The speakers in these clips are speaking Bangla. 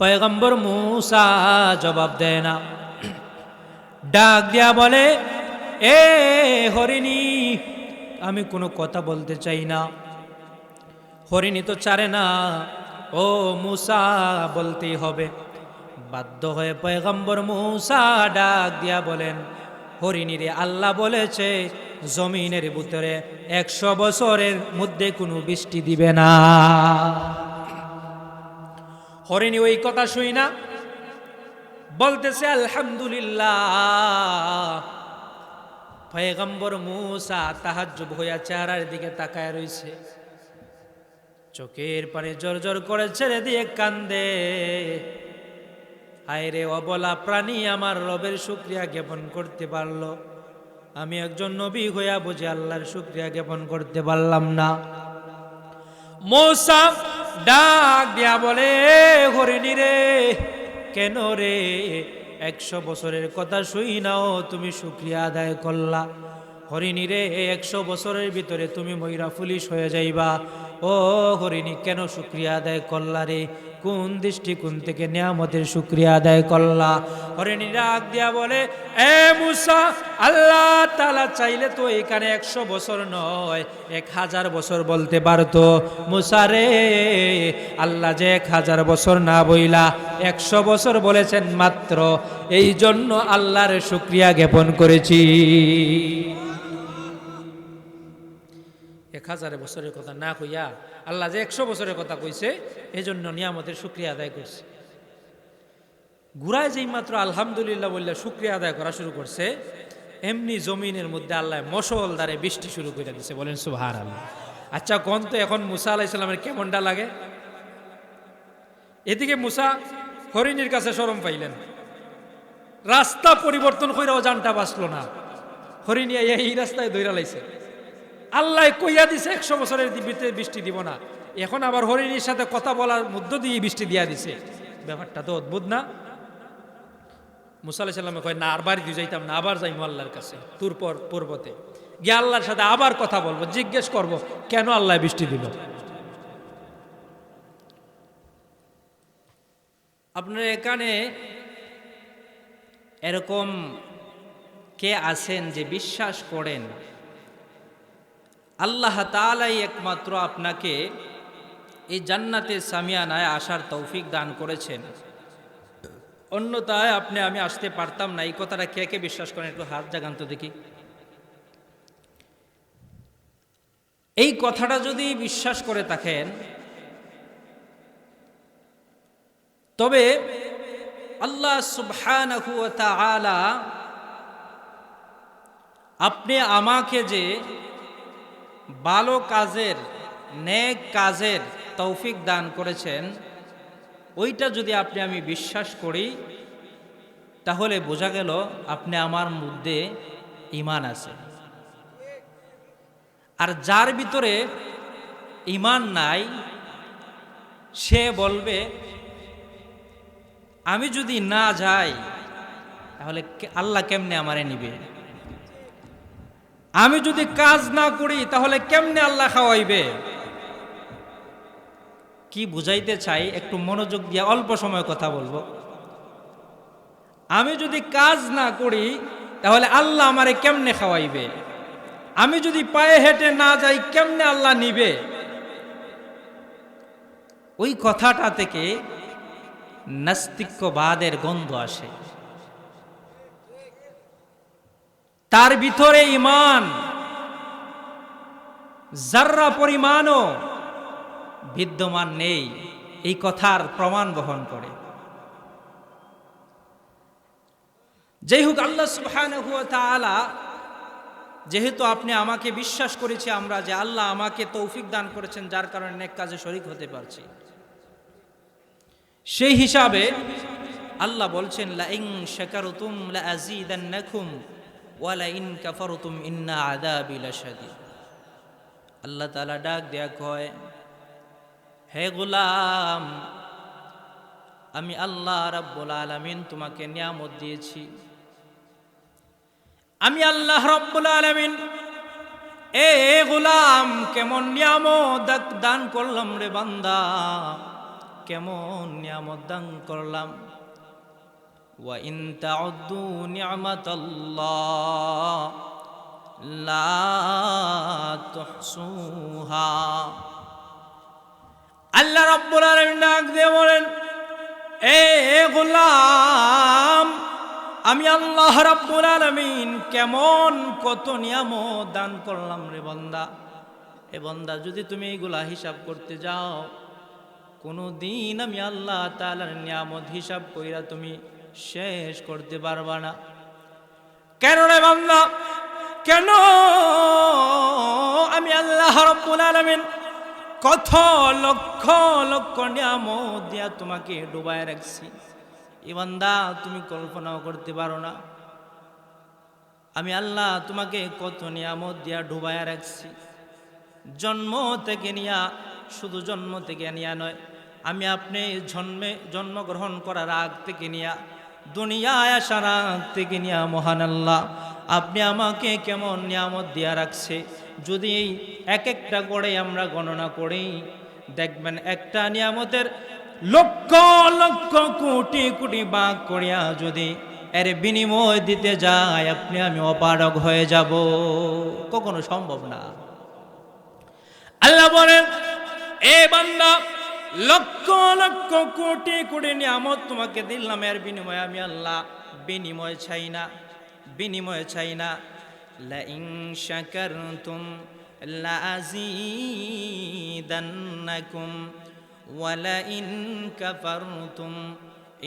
পয়গম্বর মূসা জবাব দেয় না, ডাক দিয়া বলে, এ হরিণী, আমি কোনো কথা বলতে চাই না। হরিণী তো চারে না, ও মূসা বলতেই হবে। বাধ্য হয়ে পয়গম্বর মূসা ডাক দিয়া বলেন, হরিণীরে আল্লাহ বলেছে জমিনের ভিতরে 100 বছরের মধ্যে কোনো বৃষ্টি দিবে না। হরিণী ওই কথা শুই না বলতেছে আলহামদুলিল্লাহ। পয়গম্বর মূসা তাহাজ্জুব হইয়া চেহারার দিকে তাকায় রইছে, চোখের পানি জোর করে ছেড়ে দিয়ে কান্দে। আয়রে অবলা প্রাণী, আমার রবের শুকরিয়া জ্ঞাপন করতে পারলো, আমি একজন নবী হইয়া বুঝে আল্লাহর শুকরিয়া জ্ঞাপন করতে পারলাম না। মূসা ডাক দিয়া বলে, হরিণী রে, কেন রে 100 বছরের কথা শুই নাও তুমি শুকরিয়া আদায় করলা? হরিণী রে, 100 বছরের ভিতরে তুমি ময়রা পুলিশ হয়ে যাইবা। ও হরিণী, কেন শুকরিয়া আদায় করলা রে? কোন দৃষ্টিকোণ থেকে নিয়ামতের শুকরিয়া আদায় করলা? হরিণী ডাক দিয়া বলে, এ মূসা, আল্লাহ তাআলা চাইলে তো এখানে 100 বছর নয় 1000 বছর বলতে পারতো। মূসা রে, আল্লাহ যে 1000 বছর না বইলা 100 বছর বলেছেন মাত্র, এই জন্য আল্লাহর শুকরিয়া জ্ঞাপন করেছি। 1000 বছরের কথা না কইয়া আল্লাহ যে 100 বছরের কথা কইছে, এই জন্য নিয়ামতের শুকরিয়া আদায় করছে। ঘুরায় যেই মাত্র আলহামদুলিল্লাহ বললে শুকরিয়া আদায় করা শুরু করছে, এমনি জমিনের মধ্যে আল্লাহ মশলদারে বৃষ্টি শুরু করে দিছে। বলেন সুবহানাল্লাহ। আচ্ছা কোন তো এখন মূসা আলাইহিস সালামের কেমনটা লাগে? এদিকে মূসা হরিণীর কাছে শরম পাইলেন, রাস্তা পরিবর্তন কইরাও জানটা বাঁচলো না। হরিণী এই রাস্তায় দৌড়া লাইছে, আল্লাহ কইয়া দিছে 100 বছরের ভিতরে বৃষ্টি দিব না, এখন আবার হরিণীর সাথে কথা বলার মধ্য দিয়ে বৃষ্টি দিয়া দিছে। ব্যাপারটা তো অদ্ভুত না? মূসা আলাইহিস সালাম কয়, না আর বাড়ি দিয়ে যাইতাম না, আবার যাইমু আল্লাহর কাছে তুর পর্বতে গিয়ে আল্লাহর সাথে আবার কথা বলবো, জিজ্ঞেস করব কেন আল্লাহ বৃষ্টি দিল। আপনারা এখানে এরকম কে আছেন যে বিশ্বাস করেন আল্লাহ তাআলাই একমাত্র আপনাকে এই জান্নাতে সামিয়ানায় আসার তৌফিক দান করেছেন, অন্যথায় আমি আসতে পারতাম না? এই কথাটা কে কে বিশ্বাস করেন? একটু হাত জাগান তো দেখি। এই কথাটা যদি বিশ্বাস করে থাকেন, তবে আল্লাহ সুবহানাহু ওয়া তাআলা আপনি আমাকে যে ভালো কাজের, নেক কাজের তৌফিক দান করেছেন, ওইটা যদি আমি বিশ্বাস করি, তাহলে বোঝা গেল আপনি আমার মধ্যে ঈমান আছে। আর যার ভিতরে ঈমান নাই, সে বলবে আমি যদি না যাই তাহলে আল্লাহ কেমনে আমারে নিবে? আমি যদি কাজ না করি তাহলে কেমনে আল্লাহ খাওয়াইবে? কি বুঝাইতে চাই একটু মনোযোগ দিয়ে অল্প সময় কথা বলবো। আমি যদি কাজ না করি তাহলে আল্লাহ আমারে কেমনে খাওয়াইবে? আমি যদি পায়ে হেঁটে না যাই কেমনে আল্লাহ নিবে? ওই কথাটা থেকে নাস্তিক্যবাদের গন্ধ আসে। তার ভিতরে ঈমান যাররা পরিমাণও বিদ্যমান নেই, এই কথার প্রমাণ বহন করে। যাই হোক, আল্লাহ সুবহানাহু ওয়া তাআলা যেহেতু আপনি আমাকে বিশ্বাস করেছি আমরা, যে আল্লাহ আমাকে তৌফিক দান করেছেন যার কারণে নেক কাজে শরীক হতে পারছি, সেই হিসাবে আল্লাহ বলছেন, লা ইন শাকারতুম লা আযীদান্নাকুম ওয়া লা ইন কাফারতুম ইন্না আযাবি লাশাদীদ। আল্লাহ তাআলা ডাক দেয়া কয়, হে গোলাম, আমি আল্লাহ রাব্বুল আলামিন তোমাকে নিয়ামত দিয়েছি। আমি আল্লাহ রাব্বুল আলামিন এ গোলাম কেমন নিয়ামত দান করলাম রে বান্দা, কেমন নিয়ামত দান করলাম। ওয়া ইন তাউদ্দু নি'মাতাল্লাহ লা তুহসুহা। আল্লাহ রাব্বুল আলামিন ডাক দিয়ে বলেন, এ গোলাম, আমি আল্লাহ রাব্বুল আলামিন কেমন কত নিয়ামত দান করলাম রে বান্দা। এ বান্দা, যদি তুমি এগুলা হিসাব করতে যাও, কোনো দিন আমি আল্লাহ তাআলার নিয়ামত হিসাব কইরা তুমি শেষ করতে পারবা না। কেন রে বান্দা, কেন আমি আল্লাহ রাব্বুল আলামিন কত লক্ষ লক্ষ নিয়ামত দিয়া তোমাকে ডুবায় রাখছি। এ বান্দা, তুমি কল্পনাও করতে পারো না আমি আল্লাহ তোমাকে কত নিয়ামত দিয়া ডুবায় রাখছি। জন্ম থেকে নিয়া, শুধু জন্ম থেকে নিয়া নয়, আমি আপনি জন্মগ্রহণ করার আগ থেকে নিয়া, দুনিয়ায় আসার আগ থেকে নিয়া মহান আল্লাহ আপনি আমাকে কেমন নিয়ামত দিয়া রাখছে। যদি এক একটা করে আমরা গণনা করি, দেখবেন একটা নিয়ামতের লক্ষ লক্ষ কোটি কোটি ভাগ করিয়া যদি এর বিনিময় দিতে যায়, আপনি আমি অপারগ হয়ে যাব, কখনো সম্ভব না। আল্লাহ বলেন, এ বান্দা, লক্ষ লক্ষ কোটি কোটি নিয়ামত তোমাকে দিলাম, এর বিনিময়ে আমি আল্লাহ বিনিময় চাই না, বিনিময় চাই না। লা ইন শাকারতুম লা আযীদান্নাকুম ওয়া লা ইন কাফারতুম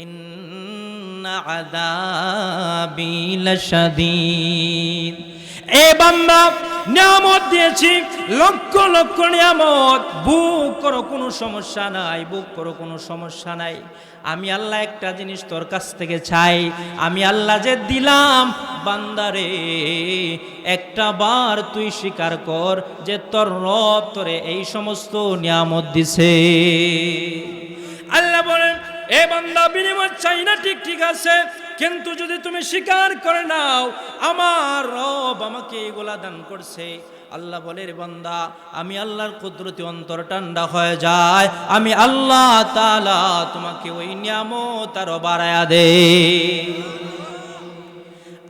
ইন্না আযাবি লাশাদীদ। এ বান্দা, নিয়ামত দিয়েছি লক্ষ লক্ষ নিয়ামত, বুক করো কোনো সমস্যা নাই, বুক করো কোনো সমস্যা নাই। আমি আল্লাহ একটা জিনিস তোর কাছ থেকে চাই, আমি আল্লাহ যে দিলাম, বান্দারে একটা বার তুই স্বীকার কর যে তোর রব তোরে এই সমস্ত নিয়ামত দিছে। আল্লাহ বলেন, এ বান্দা, বিনিময় চাই না, ঠিক আছে, কিন্তু যদি তুমি স্বীকার করে নাও আমার রব আমাকে এগুলা দান করছে। আল্লাহ বলে, রে বান্দা, আমি আল্লাহর কুদরতি অন্তর ঠান্ডা হয়ে যায়, আমি আল্লাহ তাআলা তোমাকে ওই নিয়ামত আরো বাড়ায়া দে।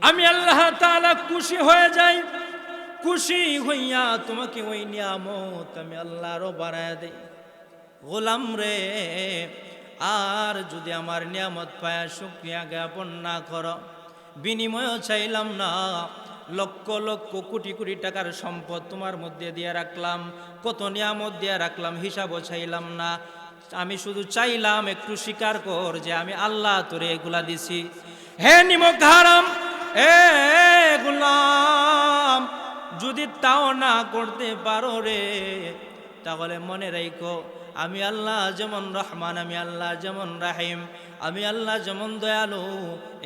আমি আল্লাহ তাআলা খুশি হয়ে যাই, খুশি হইয়া তোমাকে ওই নিয়ামত আমি আল্লাহ আরো বাড়ায়া দে। গোলাম রে, আর যদি আমার নিয়ামত পায়া শুকরিয়া জ্ঞাপন না করো, বিনিময়ও চাইলাম না, লক্ষ লক্ষ কোটি কোটি টাকার সম্পদ তোমার মধ্যে দিয়ে রাখলাম, কত নিয়ামত দিয়ে রাখলাম, হিসাবও চাইলাম না, আমি শুধু চাইলাম একটু স্বীকার কর যে আমি আল্লাহ তোরে এগুলা দিছি। হে নিমক হারাম, এ গোলাম, যদি তাও না করতে পারো রে, তাহলে মনে রাখো আমি আল্লাহ যেমন রহমান, আমি আল্লাহ যেমন রাহিম, আমি আল্লাহ যেমন দয়ালু,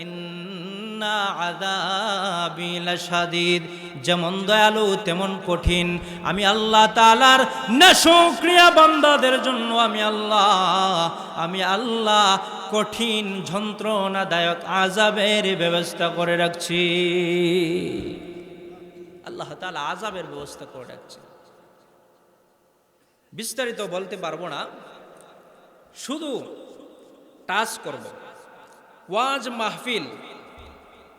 ইন্না আযাবি লাশাদীদ, যেমন দয়ালু তেমন কঠিন। আমি আল্লাহ তাআলার নাশুকরিয়া বান্দাদের জন্য আমি আল্লাহ কঠিন যন্ত্রণাদায়ক আযাবের ব্যবস্থা করে রাখছি। আল্লাহ তাআলা আযাবের ব্যবস্থা করে রাখছে। বিস্তারিত বলতে পারবো না, শুধু টাচ করব। ওয়াজ মাহফিল,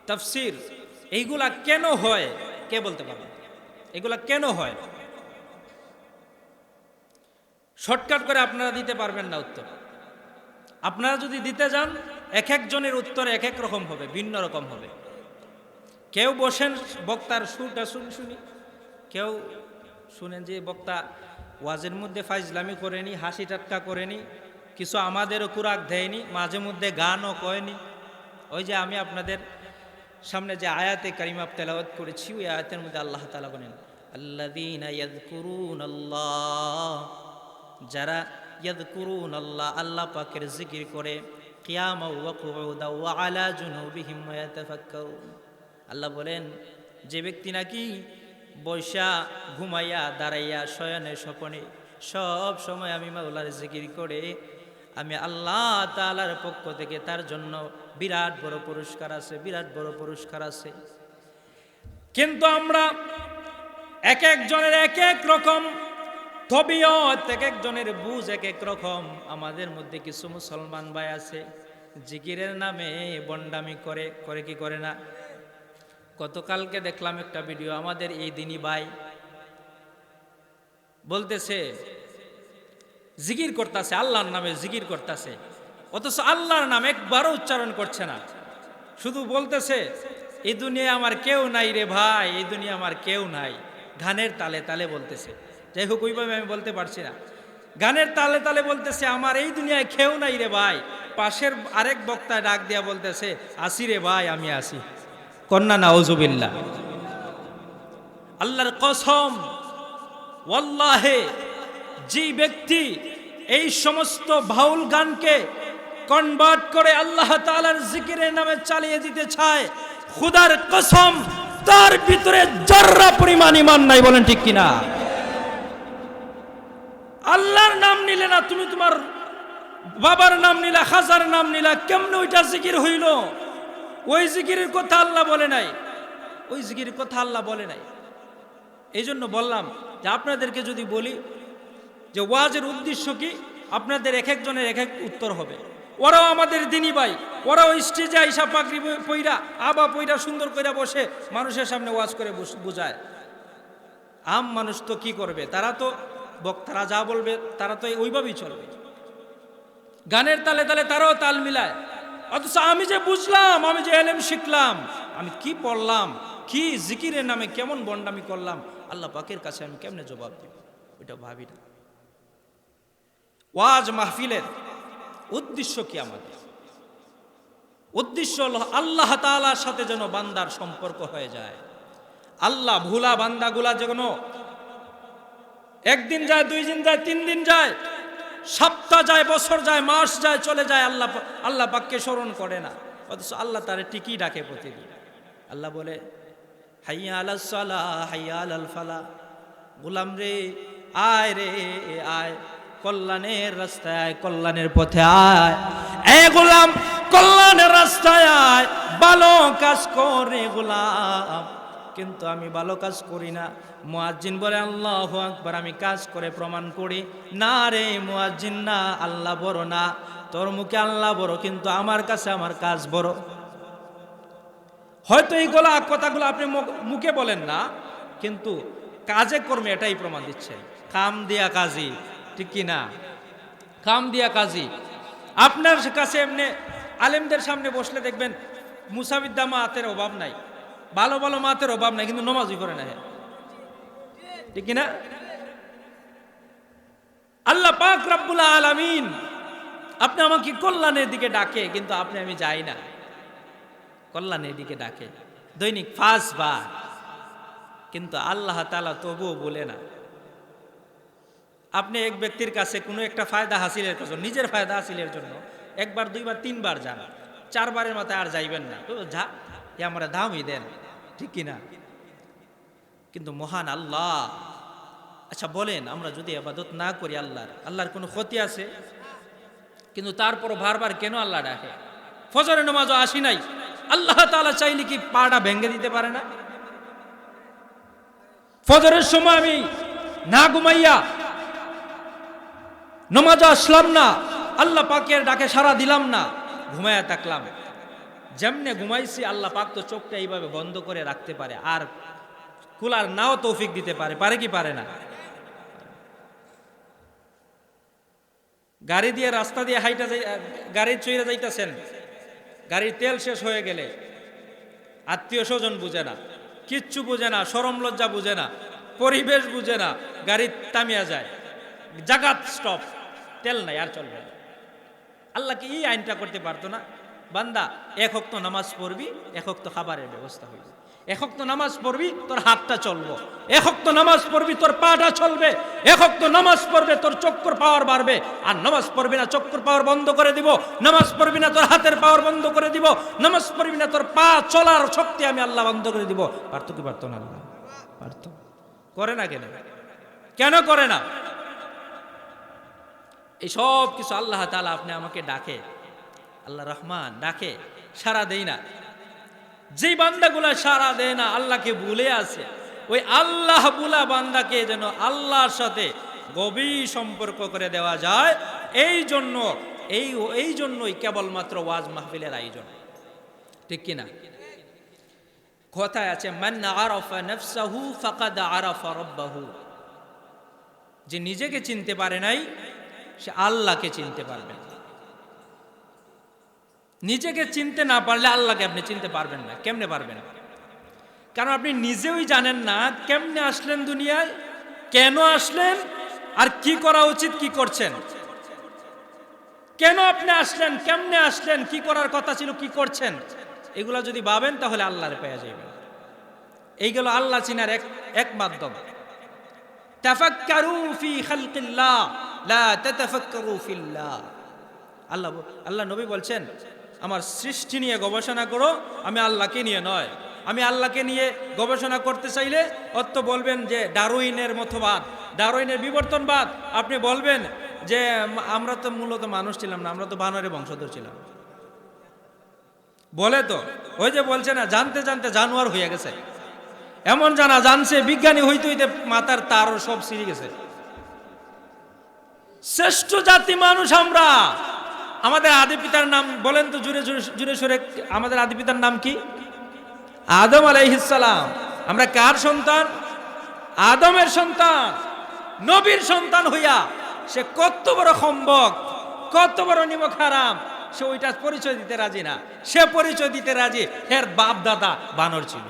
তাফসির, এইগুলা কেন হয়, কে বলতে পারবে? এগুলা কেন হয়? শর্টকাট করে আপনারা দিতে পারবেন না উত্তর। আপনারা যদি দিতে যান, এক একজনের উত্তর এক এক রকম হবে, ভিন্ন রকম হবে। কেউ বসেন বক্তার সুরটা শুনি, কেউ শুনেন যে বক্তা ওয়াজের মধ্যে ফাইজলামি করেনি, হাসি টাটকা করেনি, কিছু আমাদেরও কুরাক দেয়নি, মাঝে মধ্যে গানও কয়নি। ওই যে আমি আপনাদের সামনে যে আয়াতে কারিমা তেলাওয়াত করেছি, ওই আয়াতের মধ্যে আল্লাহ তাআলা বলেন, আল্লাযীনা ইয়াযকুরুনাল্লাহ, যারা ইয়াযকুরুনাল্লাহ, আল্লাহ পাকের জিকির করে, কিয়ামান ওয়া কুউদান ওয়া আলা জুনুবিহিম ওয়া ইয়াতাফাক্কারুন। আল্লাহ বলেন, যে ব্যক্তি নাকি বৈশা, ঘুমাইয়া, দাঁড়াইয়া, শয়নে, স্বপনে সব সময় আমি মাওলার জিকির করে, আমি আল্লাহ তাআলার পক্ষ থেকে তার জন্য বিরাট বড় পুরস্কার আছে, বিরাট বড় পুরস্কার আছে। কিন্তু আমরা এক একজনের এক এক রকম তবিয়ত এক একজনের বুঝ এক এক রকম। আমাদের মধ্যে কিছু মুসলমান ভাই আছে জিকিরের নামে বন্ডামি করে, করে কি করে না? গতকালকে দেখলাম একটা ভিডিও, আমাদের এই দিনী ভাই বলতেছে জিকির করতেছে, আল্লাহর নামে জিকির করতেছে, অথচ আল্লাহর নাম একবারও উচ্চারণ করছে না। শুধু বলতেছে এই দুনিয়ায় আমার কেউ নাই রে ভাই, এই দুনিয়া আমার কেউ নাই। গানের তালে তালে বলতেছে, যাই হোক ওইভাবে আমি বলতে পারছি না। গানের তালে তালে বলতেছে আমার এই দুনিয়ায় কেউ নাই রে ভাই। পাশের আরেক বক্তায় ডাক দিয়া বলতেছে আসি রে ভাই, আমি আসি। কন্যা নাউজুবিল্লাহ। আল্লাহর কসম, ওয়াল্লাহে যে ব্যক্তি এই সমস্ত বাউল গানকে কনভার্ট করে আল্লাহ তাআলার জিকিরের নামে চালিয়ে দিতে চায়, খুদার কসম তার ভিতরে জর্রা পরিমাণ ঈমান নাই। বলেন ঠিক কিনা? আল্লাহর নাম নিলে না, তুমি তোমার বাবার নাম নিলা, খাজার নাম নিলা, কেমনে ওইটা জিকির হইল? ওই জিকিরের কথা আল্লাহ বলে নাই, ওই জিকিরের কথা আল্লাহ বলে নাই। এই জন্য বললাম যে আপনাদেরকে যদি বলি যে ওয়াজের উদ্দেশ্য কি, আপনাদের এক একজনের এক এক উত্তর হবে। ওরাও আমাদের দিনী ভাই, ওরাও স্টেজে আইসা পাগড়ি পইরা আবা পইরা সুন্দর কইরা বসে মানুষের সামনে ওয়াজ করে বুঝায়। আম মানুষ তো কি করবে? তারা তো বক্তারা যা বলবে তারা তো ওইভাবেই চলবে। গানের তালে তালে তারাও তাল মিলায়। অথচ আমি যে বুঝলাম, আমি যে এলেম শিখলাম, আমি কি পড়লাম, কি জিকিরের নামে কেমন বন্ডামি করলাম, আল্লাহ পাকের কাছে আমি কেমনে জবাব দিব, ওইটা ভাবি না। ওয়াজ মাহফিলের উদ্দেশ্য কি? আমাদের উদ্দেশ্য হলো আল্লাহ তাআলার সাথে যেন বান্দার সম্পর্ক হয়ে যায়। আল্লাহ ভুলা বান্দাগুলা যেন একদিন যায়, 2 দিন যায়, 3 দিন যায়, সপ্তাহ যায়, বছর যায়, মাস যায়, চলে যায়, আল্লাহ পাককে স্মরণ করে না। অথচ আল্লাহ তারে টিকি ডাকে প্রতিদিন। আল্লাহ বলে হাইয়া আলাস সালাহ, হাইয়া আলাল ফালাহ, গোলাম রে আয় রে আয়, কল্যাণের রাস্তায় আয়, কল্যাণের পথে আয়। এ গোলাম কল্যাণের রাস্তায় আয়, ভালো কাজ করে গোলাম। কিন্তু আমি ভালো কাজ করি না। মুয়াজ্জিন বলে আল্লাহু আকবার, আমি কাজ করে প্রমাণ করি। না রে মুয়াজ্জিন, না, আল্লাহ বড় না, তোর মুখে আল্লাহ বড়, কিন্তু আমার কাছে আমার কাজ বড়। হয়তো এইগুলা কথাগুলো আপনি মুখে বলেন না, কিন্তু কাজে কর্মে এটাই প্রমাণ দিচ্ছেন। কাম দিয়া কাজী, ঠিক কি না? কাম দিয়া কাজী। আপনার কাছে এমনি আলেমদের সামনে বসলে দেখবেন মুসাবিদ্দা মাতের অভাব নাই, ভালো ভালো মাতের অভাব নাই, কিন্তু নমাজই করে না, ঠিক কিনা? আল্লাহ পাক রব্বুল আলামিন আপনি আমাকে কল্যাণের দিকে ডাকে, কিন্তু আমি যাই না। কল্যাণের দিকে ডাকে দৈনিক 5 বার, কিন্তু আল্লাহ তাআলা তবুও বলে না। আপনি এক ব্যক্তির কাছে কোনো একটা ফায়দা হাসিলের জন্য, নিজের ফায়দা হাসিলের জন্য 1 বার 2 বার 3 বার যান, 4 বারের মাথায় আর যাইবেন না। তো যা আমরা দামই দেন, ঠিক কিনা? কিন্তু মহান আল্লাহ, আচ্ছা বলেন, আমরা যদি ইবাদত না করি আল্লাহর কোনো ক্ষতি আছে? কিন্তু তারপর বারবার কেন আল্লাহ ডাকে? ফজরের নামাজও আসি নাই, আল্লাহ তাআলা চাইলে কি পাটা ভেঙে দিতে পারে না? ফজরের সময় আমি না ঘুমাইয়া নামাজ আসলাম না, আল্লাহ পাকের ডাকে সাড়া দিলাম না, ঘুমাইয়া থাকলাম। যেমনে ঘুমাইছি আল্লাহ পাক তো চোখটা এইভাবে বন্ধ করে রাখতে পারে, আর খোলার নাও তৌফিক দিতে পারে। পারে কি পারে না? গাড়ি দিয়ে রাস্তা দিয়ে হাইটা গাড়ি চইরা যাইতেছেন, গাড়ির তেল শেষ হয়ে গেলে আত্মীয় স্বজন বুঝে না, কিচ্ছু বুঝে না, শরম লজ্জা বুঝে না, পরিবেশ বুঝে না, গাড়ি থামিয়া যায়, জাগাত স্টপ, তেল নাই, আর চলবে না। আল্লাহ কি এই আইনটা করতে পারতো না? বান্দা 1 ওয়াক্ত নামাজ পড়বি, 1 ওয়াক্ত খাবারের ব্যবস্থা হইবে, 1 ওয়াক্ত নামাজ পড়বি, তোর হাতটা চলবো, 1 ওয়াক্ত নামাজ পড়বি, তোর পাটা চলবে, 1 ওয়াক্ত নামাজ পড়বে, তোর চক্কর পাওয়ার বাড়বে। আর নামাজ পড়বি না, চক্কর পাওয়ার বন্ধ করে দিব। নামাজ পড়বি না, তোর হাতের পাওয়ার বন্ধ করে দিব। নামাজ পড়বি না, তোর পা চলার শক্তি আমি আল্লাহ বন্ধ করে দিব। পারতো কি পারতো না? আল্লাহ পারতো। করে না কেন? কেন করে না? এই সব কিছু আল্লাহ তাআলা আপনি আমাকে ডাকে, আল্লাহ রহমান ডাকে, সারা দেই না। যেই বান্দাগুলা সারা দেয় না, আল্লাহকে ভুলে আছে, ওই আল্লাহ বুলা বান্দাকে যেন আল্লাহর সাথে গভীর সম্পর্ক করে দেওয়া যায়। এই জন্যই কেবলমাত্র ওয়াজ মাহফিলের আয়োজন, ঠিক কিনা? কথায় আছে, মান আরাফা নাফসাহু ফাকাদ আরাফা রাব্বাহু, যে নিজেকে চিনতে পারে নাই সে আল্লাহকে চিনতে পারবে না। নিজেকে চিনতে না পারলে আল্লাহকে আপনি চিনতে পারবেন না। কেমনে পারবেন? কারণ আপনি নিজেই জানেন না কেমনে আসলেন দুনিয়ায়, কেন আসলেন, আর কি করা উচিত, কি করছেন। কেন আপনি আসলেন, কেমনে আসলেন, কি করার কথা ছিল, কি করছেন, এগুলা যদি ভাবেন তাহলে আল্লাহর পেয়ে যাবেন। এইগুলো আল্লাহ চিনার এক মাধ্যম। তাফাক্কারু ফি খালকিল্লাহ লা তাতাফাক্কারু ফিল্লাহ। আল্লাহ নবী বলছেন, আমার সৃষ্টি নিয়ে গবেষণা করো, আমি আল্লাহকে নিয়ে নয়। আমি আল্লাহকে নিয়ে গবেষণা করতে চাইলে অত বলবেন যে ডারউইনের মতবাদ, ডারউইনের বিবর্তনবাদ। আপনি বলবেন যে আমরা তো মূলত মানুষ ছিলাম না, আমরা তো বানরের বংশধর ছিলাম। বলে তো, ওই যে বলছে না, জানতে জানতে জানোয়ার হয়ে গেছে। এমন জানছে বিজ্ঞানী হইতে হইতে মাথার তারও সব ছিঁড়ে গেছে। শ্রেষ্ঠ জাতি মানুষ আমরা। আমাদের আদি পিতার নাম বলেন তো জুড়ে সুরে, আমাদের আদি পিতার নাম কি? আদম আলাইহিস সালাম। আমরা কার সন্তান? আদমের সন্তান। নবীর সন্তান হইয়া সে কত বড় খম্বক, কত বড় নিমক হারাম, সে ওইটা পরিচয় দিতে রাজি না। সে পরিচয় দিতে রাজি এর বাপ দাদা বানর ছিল,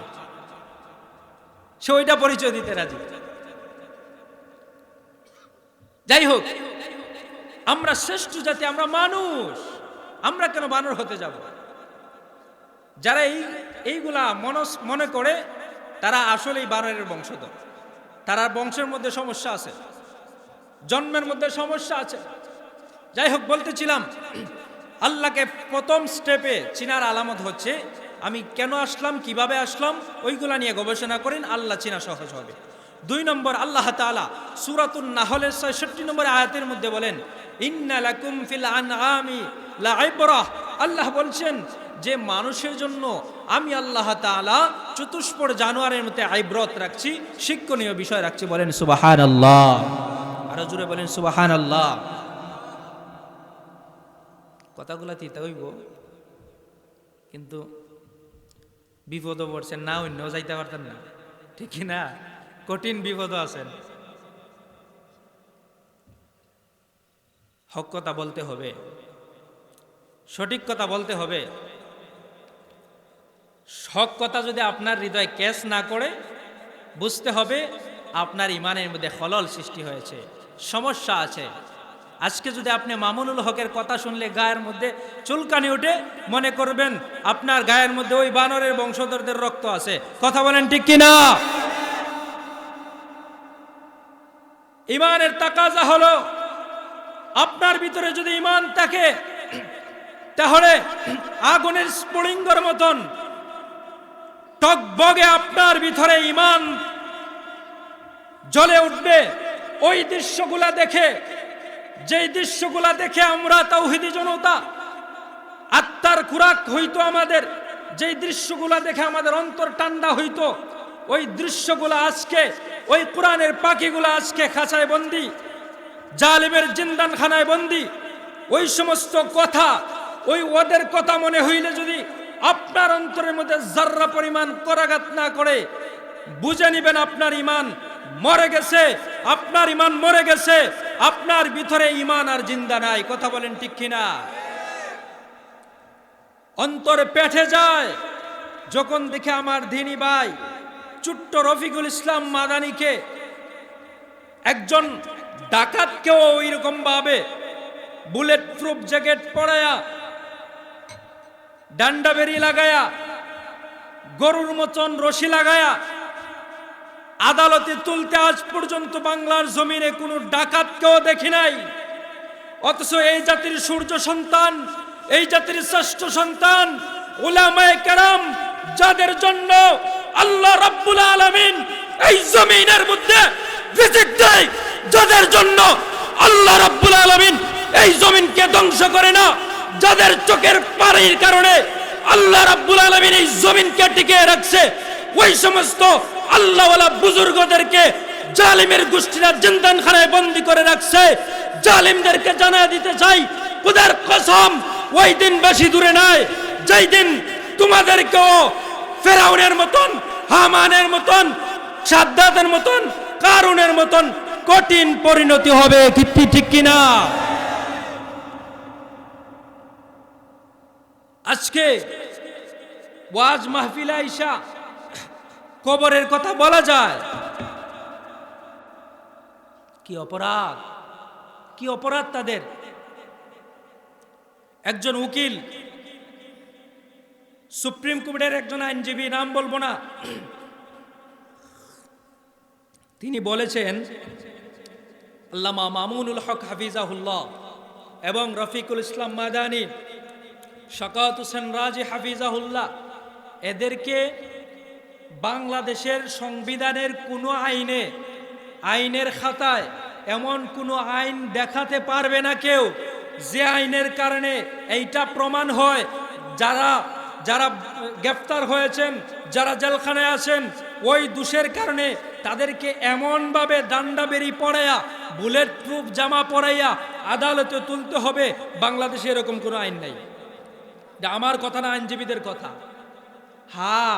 সে ওইটা পরিচয় দিতে রাজি। যাই হোক, আমরা শ্রেষ্ঠ জাতি, আমরা মানুষ, আমরা কেন বানর হতে যাব? যারা এইগুলা মনে করে তারা আসলেই বানরের বংশধর। তারা বংশের মধ্যে সমস্যা আছে, জন্মের মধ্যে সমস্যা আছে। যাই হোক, বলতেছিলাম, আল্লাহকে প্রথম স্টেপে চিনার আলামত হচ্ছে আমি কেন আসলাম, কিভাবে আসলাম, ওইগুলা নিয়ে গবেষণা করেন, আল্লাহ চিনা সহজ হবে। 2 নম্বর, আল্লাহ তাআলা সূরাতুন নাহলের 66 নম্বর আয়াতের মধ্যে বলেন, ইন্না লাকুম ফিল আনআমি লাইবরাহ। আল্লাহ বলছেন যে মানুষের জন্য আমি আল্লাহ তাআলা চতুষ্পদ জানোয়ারের মধ্যে আইব্রত রাখছি, শিক্ষণীয় বিষয় রাখছি। বলেন সুবহানাল্লাহ, আরো জোরে বলেন সুবহানাল্লাহ। কথাগুলা তিতা হইব, কিন্তু বিপদও পড়ছেন না, অন্য যাইতে পারতেন না, ঠিক না? কঠিন বিপদ আছেন। হক কথা বলতে হবে, সঠিক কথা বলতে হবে। হক কথা যদি আপনার হৃদয় ক্যাচ না করে, বুঝতে হবে আপনার ইমানের মধ্যে খলল সৃষ্টি হয়েছে, সমস্যা আছে। আজকে যদি আপনি মামুনুল হকের কথা শুনলে গায়ের মধ্যে চুলকানি ওঠে, মনে করবেন আপনার গায়ের মধ্যে ওই বানরের বংশধরদের রক্ত আছে। কথা বলেন ঠিক কিনা? ইমানের তাকাজা হলো, আপনার ভিতরে যদি ইমান থাকে তাহলে আগুনের স্ফুলিঙ্গের মতন টকবগে আপনার ভিতরে ইমান জ্বলে উঠবে। ওই দৃশ্যগুলা দেখে, যেই দৃশ্যগুলা দেখে আমরা তাওহীদি জনতা আত্মার খুরাক হইতো আমাদের, যেই দৃশ্যগুলা দেখে আমাদের অন্তর ঠান্ডা হইতো, ওই দৃশ্যগুলা আজকে, ওই কোরআনের পাখিগুলা আজকে খাঁচায় বন্দি, জালিমের জিন্দানখানায় বন্দি। ওই সমস্ত কথা, ওই ওদের কথা মনে হইলে যদি আপনার অন্তরের মধ্যে যার্রা পরিমাণ করাঘাত না করে, বুঝে নিবেন আপনার ইমান মরে গেছে, আপনার ইমান মরে গেছে, আপনার ভিতরে ইমান আর জিন্দা নাই। কথা বলেন ঠিক কিনা? অন্তরে পেঠে যায় যখন দেখে আমার দিনী ভাই ছোট্ট রফিকুল ইসলাম মাদানিকে একজন ডাকাতকেও ওইরকম ভাবে বুলেট প্রুফ জ্যাকেট পরায়া, ডান্ডা বেরি লাগায়া, গরুর মতন রশি লাগায়া আদালতে তুলতে আজ পর্যন্ত বাংলার জমিনে কোনো ডাকাতকেও দেখি নাই। অথচ এই জাতির সূর্য সন্তান, এই জাতির শ্রেষ্ঠ সন্তান উলামায়ে কেরাম, যাদের জন্য আল্লাহ রাব্বুল আলামিন এই জমিনের মধ্যে রিজিক দেয়, যাদের জন্য আল্লাহ রাব্বুল আলামিন এই জমিনকে ধ্বংস করে না, যাদের চোখের পানির কারণে আল্লাহ রাব্বুল আলামিন এই জমিনকে টিকিয়ে রাখছে, ওই সমস্ত আল্লাহওয়ালা বুজুর্গদেরকে জালিমের গোষ্ঠীরা জিন্দানখানায় বন্দী করে রাখছে। জালিমদেরকে জানা দিতে চাই, খোদার কসম ওই দিন বেশি দূরে নয় যেই দিন তোমাদেরকেও ফেরাউনের মতন, হামানের মতন, সাদ্দাতের মতন, কারুনের মতন কঠিন পরিণতি হবে। ঠিক কিনা? আজকে ওয়াজ মাহফিলে আইসা কবরের কথা বলা যায়, কি অপরাধ, কি অপরাধ তাদের। একজন উকিল, সুপ্রিম কোর্টের একজন আইনজীবী, নাম বলবো না, তিনি বলেছেন, আল্লামা মামুনুল হক হাফিজাহুল্লাহ এবং রফিকুল ইসলাম মাদানী, শাকাত হোসেন রাজি হাফিজাহুল্লাহ, এদেরকে বাংলাদেশের সংবিধানের কোনো আইনের খাতায় এমন কোনো আইন দেখাতে পারবে না কেউ যে আইনের কারণে এইটা প্রমাণ হয় যারা যারা গ্রেফতার হয়েছেন, যারা জেলখানায় আছেন, ওই দোষের কারণে তাদেরকে এমনভাবে ডান্ডা বেরি পড়াইয়া, বুলেট প্রুফ জামা পরাইয়া আদালতে তুলতে হবে। বাংলাদেশে এরকম কোনো আইন নাই। আমার কথা না, আইনজীবীদের কথা। হ্যাঁ,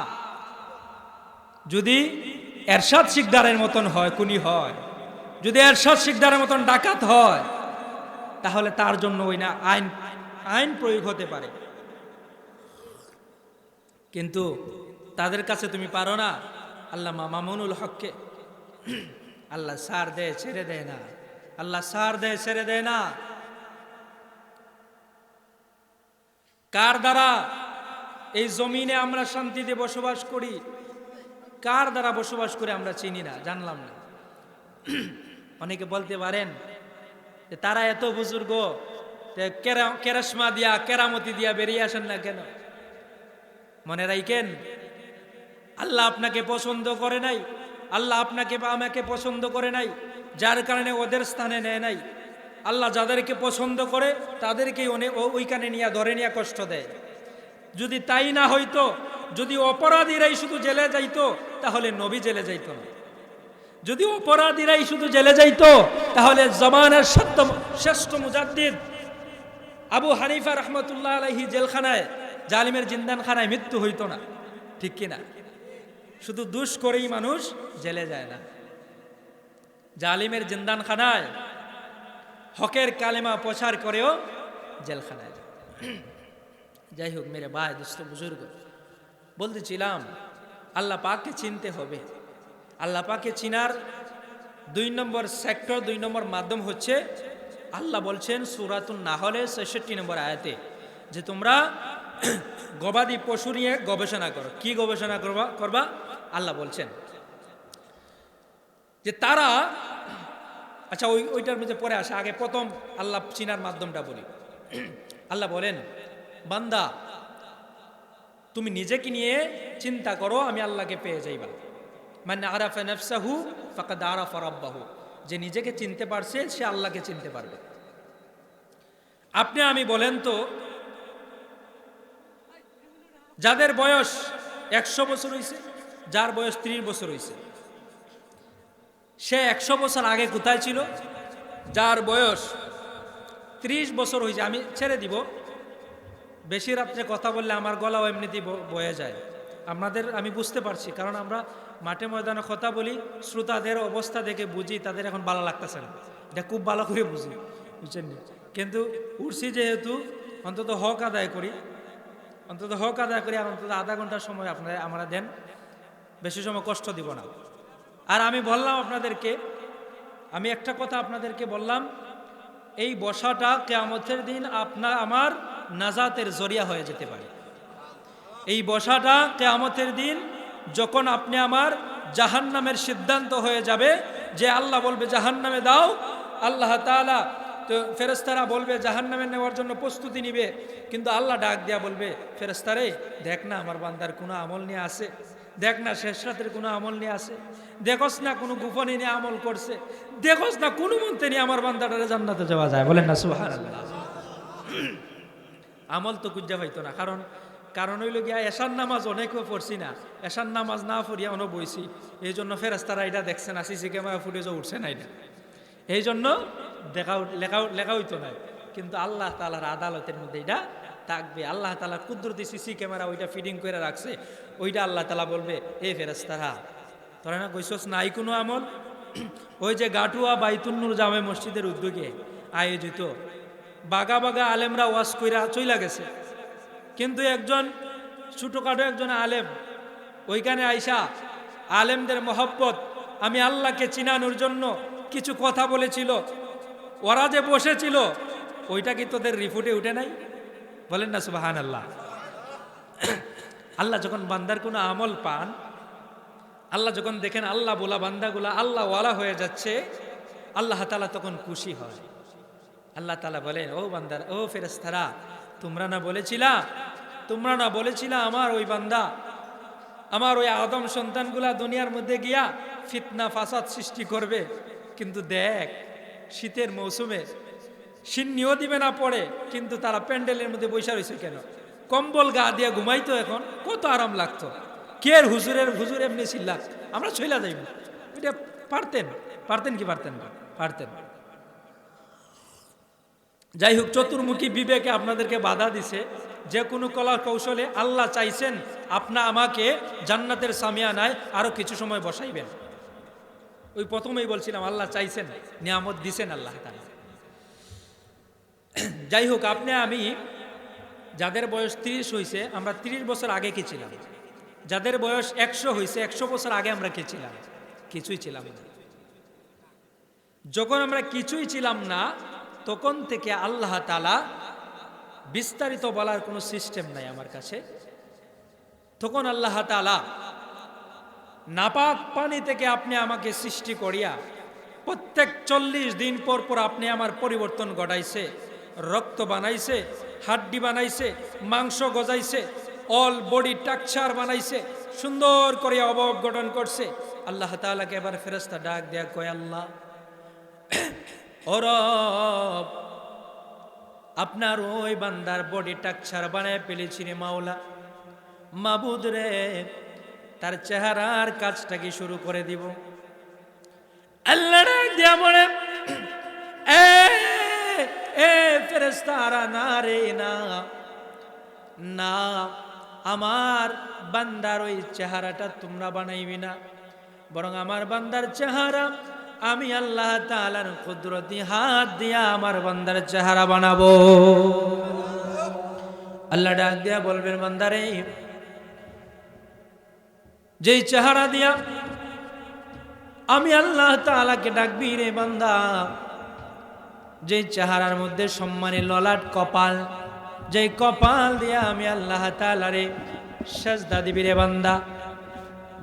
যদি এরশাদ শিকদারের মতন হয়, খুনি হয়, যদি এরশাদ শিকদারের মতন ডাকাত হয়, তাহলে তার জন্য ওই না আইন প্রয়োগ হতে পারে। কিন্তু তাদের কাছে তুমি পারো না। আল্লামা মামুনুল হককে আল্লাহ সার দেয়, ছেড়ে দেয় না। আল্লাহ সার দেয়, ছেড়ে দেয় না। কার দ্বারা এই জমিনে আমরা শান্তিতে বসবাস করি, কার দ্বারা বসবাস করে আমরা চিনি না, জানলাম না। অনেকে বলতে পারেন যে তারা এত বুজুর্গ, কেরাসমা দিয়া, কেরামতি দিয়া বেরিয়ে আসেন না কেন? মনে রাখেন, আল্লাহ আপনাকে পছন্দ করে নাই, আল্লাহ আপনাকে বা আমাকে পছন্দ করে নাই, যার কারণে ওদের স্থানে নেয় নাই। আল্লাহ যাদেরকে পছন্দ করে তাদেরকেই ওইখানে নিয়ে ধরে নিয়ে কষ্ট দেয়। যদি তাই না হইতো, যদি অপরাধীরাই শুধু জেলে যাইতো, তাহলে নবী জেলে যাইত না। যদি অপরাধীরাই শুধু জেলে যাইতো, তাহলে জমানার শ্রেষ্ঠ মুজাদ্দিদ আবু হানিফা রহমতুল্লাহ আলাইহি জেলখানায়, জালিমের জিন্দানখানায় মৃত্যু হইতো না। ঠিক কিনা? শুধু দুষ করেই মানুষ জেলে যায় না, জালিমের জিন্দানখানায় হকের কালেমা প্রচার করেও জেলখানায় যায়। যাই হোক মেরে ভাই, দোস্ত, বুজুর্গ, বলতেছিলাম আল্লাহ পাককে চিনতে হবে। আল্লাহ পাককে চিনার 2 নম্বর সেক্টর, 2 নম্বর মাধ্যম হচ্ছে, আল্লাহ বলছেন সূরাতুন নাহলের 66 নম্বর আয়াতে, যে তোমরা গবাদি পশু নিয়ে গবেষণা করো। কি গবেষণা করবা? আল্লাহ বলছেন যে তারা, আচ্ছা ওইটার মধ্যে পরে আসে, আগে প্রথম আল্লাহ চিনার মাধ্যমটা বলি। আল্লাহ বলেন, বান্দা তুমি নিজেকে নিয়ে চিন্তা করো, আমি আল্লাহকে পেয়ে যাইবা। মানে আরাফা নাফসাহু ফাকাদ আরাফা রাব্বাহু, যে নিজেকে চিনতে পারছে সে আল্লাহকে চিনতে পারবে। আপনি আমি বলেন তো, যাদের বয়স 100 বছর হয়েছে, যার বয়স 30 বছর হয়েছে, সে 100 বছর আগে কোথায় ছিল? যার বয়স 30 বছর হয়েছে, আমি ছেড়ে দিব, বেশি রাত্রে কথা বললে আমার গলাও এমনিতেই বয়ে যায়। আমি বুঝতে পারছি, কারণ আমরা মাঠে ময়দানে কথা বলি, শ্রোতাদের অবস্থা দেখে বুঝি তাদের এখন ভালো লাগতেছে না, এটা খুব ভালো করে বুঝি, বুঝছেন? কিন্তু উঠছি যেহেতু, অন্তত হক আদায় করি, আর অন্তত আধা ঘন্টার সময় আমরা দেন, বেশি সময় কষ্ট দিব না। আর আমি বললাম আপনাদেরকে, আমি একটা কথা আপনাদেরকে বললাম, এই বসাটা কিয়ামতের দিন আপনার আমার নাজাতের জরিয়া হয়ে যেতে পারে। এই বসাটা কিয়ামতের দিন যখন আপনি আমার জাহান্নামের সিদ্ধান্ত হয়ে যাবে, যে আল্লাহ বলবে জাহান্নামে দাও, আল্লাহ তাআলা তো ফেরেশতারা বলবে জাহান্নামে নেওয়ার জন্য প্রস্তুতি নিবে, কিন্তু আল্লাহ ডাক দিয়া বলবে, ফেরেশতারে দেখ না আমার বান্দার কোনো আমল নিয়ে আসে, দেখ না শেষ রাতের কোনো আমল নিয়ে আসে, দেখোস না কোনো গোপনে নিয়ে আমল করছে, দেখোস না কোনো মন্ত্রে নিয়ে আমার বান্দাটারে জান্নাতে যাওয়া যায়। বলেন না সুবহানাল্লাহ। আমল তো খুঁজে পাইতো না, কারণ কারণ হইল গিয়া এশার নামাজ অনেকেও পড়ছি না, এশার নামাজ না পড়িয়া অনেক বইছি, এই জন্য ফেরেস্তারা এটা দেখছে না, সিসি ক্যামেরা ফুটেজও উঠছে না এটা, এই জন্য লেখা হইতো না। কিন্তু আল্লাহ তাআলার আদালতের মধ্যে এটা থাকবে। আল্লাহ তাআলা কুদরতি সিসি ক্যামেরা ওইটা ফিডিং করে রাখছে, ওইটা আল্লাহ তাআলা বলবে, এ ফেরেস্তারা তোরা না কইছস নাই কোনো আমল? ওই যে গাটুয়া বাইতুন্নুর জামে মসজিদের উদ্যোগে আয়োজিত বাগা বাগা আলেমরা ওয়াজ কইরা চইলা গেছে, কিন্তু একজন ছোটখাটো একজন আলেম ওইখানে আইসা আলেমদের মহব্বত আমি আল্লাহকে চিনানোর জন্য কিছু কথা বলেছিল, ওরা যে বসেছিল ওইটা কি তোদের রিপোর্টে উঠে নাই? বলেন না সুবহানাল্লাহ। আল্লাহ যখন বান্দার কোনো আমল পান, আল্লাহ যখন দেখেন আল্লাহ বলা বান্দাগুলা আল্লাহ ওয়ালা হয়ে যাচ্ছে, আল্লাহ তাআলা তখন খুশি হয়। আল্লাহ তাআলা বলেন, ও বান্দার, ও ফেরেশতারা, তোমরা না বলেছিলা আমার ওই বান্দা, আমার ওই আদম সন্তানগুলা দুনিয়ার মধ্যে গিয়া ফিতনা ফাসাদ সৃষ্টি করবে, কিন্তু দেখ শীতের মৌসুমে সিন্নিও দিবে না পড়ে, কিন্তু তারা প্যান্ডেলের মধ্যে বসে রয়েছে কেন? কম্বল গা দিয়া ঘুমাইতো, এখন কত আরাম লাগতো। কে হুজুর এমনি ছিল্লা, আমরা ছইলা যাইব, এটা পারতেন কি পারতেন না? পারতেন। যাই হোক, চতুর্মুখী বিবেকে আপনাদেরকে বাধা দিছে। যে কোনো কলা কৌশলে আল্লাহ চাইছেন আমাকে জান্নাতের সামিয়ানায় আরো কিছু সময় বসাইবেন। ওই প্রথমেই বলছিলাম আল্লাহ চাইছেন, নিয়ামত দিছেন আল্লাহ তাআলা। যাই হোক, আমি যাদের বয়স 30 হয়েছে, আমরা 30 বছর আগে কি ছিলাম? যাদের বয়স 100 হয়েছে, 100 বছর আগে আমরা কি ছিলাম? কিছুই ছিলাম না। যখন আমরা কিছুই ছিলাম না, তখন থেকে আল্লাহ তাআলা, বিস্তারিত বলার কোনো সিস্টেম নাই আমার কাছে, তখন আল্লাহ তাআলা নাপাক পানি থেকে আমাকে সৃষ্টি করিয়া প্রত্যেক 40 দিন পর পর আমার পরিবর্তন ঘটাইছে, রক্ত বানাইছে, হাড্ডি বানাইছে, মাংস গজাইছে, অল বডি স্ট্রাকচার বানাইছে, সুন্দর করে অবয়ব গঠন করছে। আল্লাহ তাআলাকে এবার ফেরেশতা ডাক দেয়া কয়, আল্লাহ ও রব, আপনার ওই বান্দার বডি স্ট্রাকচার বানায় ফেলেছি রে মাওলা, মাবুদ রে, তার চেহারার কাজটাকে শুরু করে দিব। আল্লাহ ডাক দিয়া বলে, এ ফেরেশতারা, না রে না, আমার বান্দার ওই চেহারাটা তোমরা বানাইবি না, বরং আমার বান্দার চেহারা আমি আল্লাহ তাআলার কুদরতি হাত দিয়া আমার বান্দার চেহারা বানাবো। আল্লাহ ডাক দিয়া বলবেন, বান্দারে, যেই চেহারা দিয়া আমি আল্লাহ তাআলাকে ডাকবি রে বান্দা, যেই চেহারার মধ্যে সম্মানী ললাট কপাল, যেই কপাল দিয়া আমি আল্লাহ তাআলারে সেজদা দিবি রে বান্দা,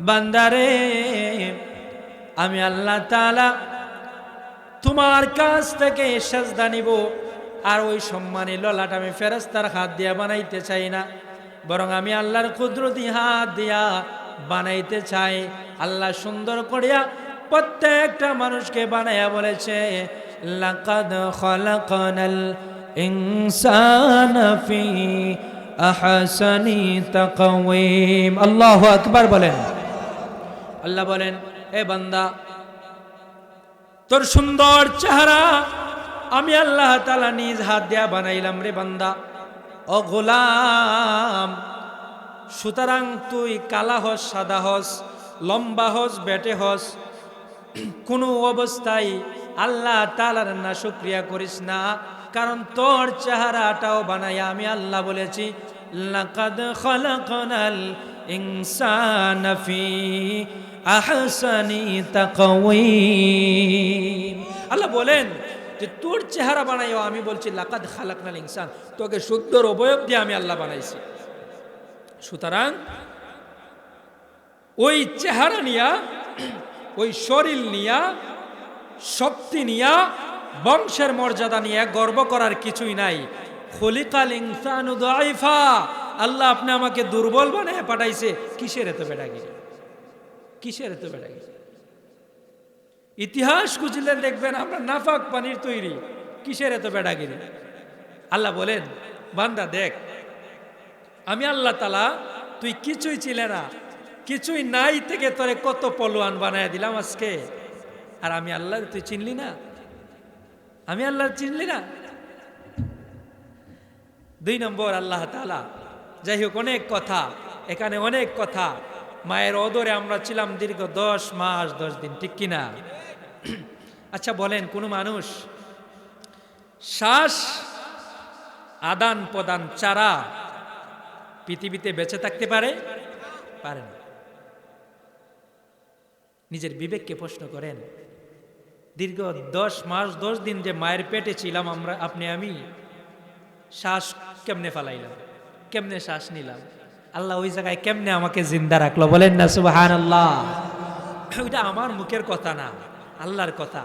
বান্দারে, আমি আল্লাহ তাআলা তোমার কাছ থেকে সেজদা নিব, আর ওই সম্মানী ললাট আমি ফেরেশতার হাত দিয়া বানাইতে চাই না, বরং আমি আল্লাহর কুদরতি হাত দিয়া বানাইতে চাই। আল্লাহ সুন্দর করিয়া প্রত্যেকটা মানুষকে বানাইয়া বলেছে, লাকাদ খালাকনাল ইনসানা ফি আহসানি তাকওয়িম। আল্লাহু আকবার বলেন। আল্লাহ বলেন, এ বান্দা, তোর সুন্দর চেহারা আমি আল্লাহ তাআলা নিজ হাত দিয়া বানাইলাম রে বান্দা। ও গোলাম, সুতরাং তুই কালা হস, সাদা হস, লম্বা হস, বেটে হস, কোনো অবস্থায় আল্লাহ তাআলার না শুকরিয়া করিস না, কারণ তোর চেহারাটাও বানাই আমি আল্লাহ বলেছি, লাকাদ খালাকনাল ইনসানা ফি আহসানি তাকওয়িম। আল্লাহ বলেন যে তোর চেহারা বানাইও, আমি বলছি লাকাদ খালাকনাল ইনসান, তোকে সুন্দর অবয়ব দিয়ে আমি আল্লাহ বানাইছি। সুতরাং ওই চেহারা নিয়া, ওই শরীর নিয়া, শক্তি নিয়া, বংশের মর্যাদা নিয়ে গর্ব করার কিছুই নাই। খলিকাল ইনসানু দাইফা, আল্লাহ আপনি আমাকে দুর্বল বানায় পাঠাইছে, কিসের এত বেড়াগিরি, কিসের এত বেড়াগিরি? ইতিহাস খুঁজলে দেখবেন আমরা নাফাক পানির তৈরি, কিসের এত বেড়াগিরি? আল্লাহ বলেন, বান্দা দেখ, আমি আল্লাহ তাআলা, তুই কিছুই ছিলে না, কিছুই নাই থেকে তোরে কত পলোয়ান বানায় দিলাম আজকে, আর আমি আল্লাহ তুই চিনলি না, আমি আল্লাহ চিনলি না। 2 নম্বর আল্লাহ তাআলা, যাই হোক অনেক কথা, এখানে অনেক কথা। মায়ের অদরে আমরা ছিলাম দীর্ঘ 10 মাস 10 দিন, ঠিক কিনা? আচ্ছা বলেন, কোন মানুষ শ্বাস আদান প্রদান ছাড়া পৃথিবীতে বেঁচে থাকতে পারে? পারে না। নিজের বিবেককে প্রশ্ন করেন। দীর্ঘ 10 মাস 10 দিন যে মায়ের পেটে ছিলাম আমরা, আপনি আমি, শ্বাস কেমনে ফালাইলাম, কেমনে শ্বাস নিলাম, আল্লাহ ওই জায়গায় কেমনে আমাকে জিন্দা রাখলো? বলেন না সুবহানাল্লাহ। ওইটা আমার মুখের কথা না, আল্লাহর কথা।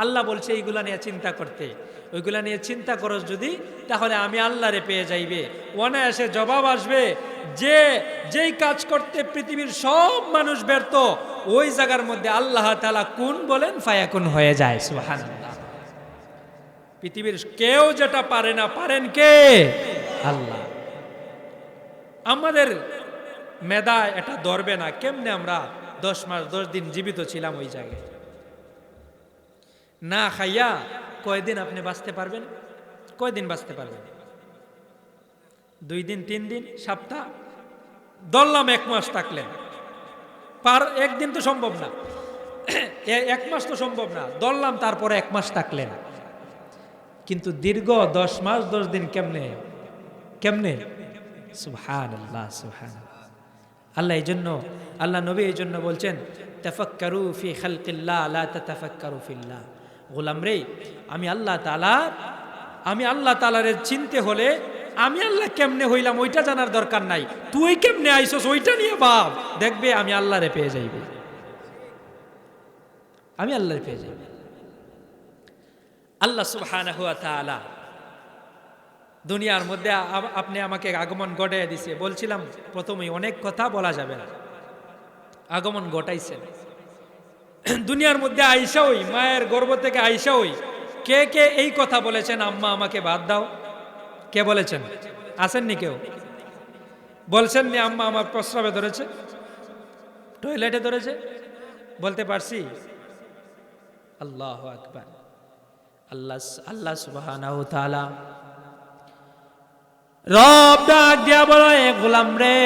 আল্লাহ বলছে এইগুলা নিয়ে চিন্তা করতে। ওইগুলা নিয়ে চিন্তা করো যদি, তাহলে আমি আল্লাহরে পেয়ে যাইবে। অনায়াসে জবাব আসবে যে যেই কাজ করতে পৃথিবীর সব মানুষ ব্যর্থ, ওই জায়গার মধ্যে আল্লাহ তাআলা কুন বলেন ফায়াকুন হয়ে যায়। সুবহানাল্লাহ। পৃথিবীর কেউ যেটা পারে না, পারেন কে? আল্লাহ। আমাদের মেধা এটা ধরবে না কেমনে আমরা 10 মাস 10 দিন জীবিত ছিলাম ওই জায়গায়। না খাইয়া কয়দিন আপনি বাঁচতে পারবেন? কয়দিন বাঁচতে পারবেন? 2 দিন 3 দিন, সপ্তাহ, ধরলাম 1 মাস থাকলেন। একদিন তো সম্ভব না, 1 মাস তো সম্ভব না, ধরলাম তারপরে 1 মাস থাকলেন। কিন্তু দীর্ঘ 10 মাস 10 দিন কেমনে কেমনে? সুবহানাল্লাহ, সুবহানাল্লাহ। আল্লাহ এই জন্য, আল্লাহ নবী এই জন্য বলছেন, তাফাক্কারু ফি খালকিল্লাহ লা তাতাফাক্কারু ফিল্লাহ। গোলাম রে, আমি আল্লাহ তাআলারে চিনতে হলে আমি আল্লাহ কেমনে হইলাম ওইটা জানার দরকার নাই, তুই কেমনে আইছস ওইটা নিয়ে ভাব, দেখবে আমি আল্লাহরে পেয়ে যাইবে, আমি আল্লাহরে পেয়ে যাইবে। আল্লাহ সুবহানাহু ওয়া তাআলা দুনিয়ার মধ্যে আপনি আমাকে আগমন ঘটাইয়া দিছে। বলছিলাম প্রথমেই অনেক কথা বলা যাবে না, আগমন ঘটাইছেন দুনিয়ার মধ্যে আইসা, ওই মায়ের গর্ভ থেকে আইসা, ওই কে কে এই কথা বলেছেন, আম্মা আমাকে বাদ দাও? কে বলেছেন? আসেননি কেউ? বলছেন নি আম্মা আমার প্রস্রাবে ধরেছে, টয়লেটে ধরেছে? বলতে পারছি? আল্লাহু আকবার। আল্লাহ সুবহানাহু ওয়া তাআলা রব ডাক দিয়া বলে, এ গোলাম রে,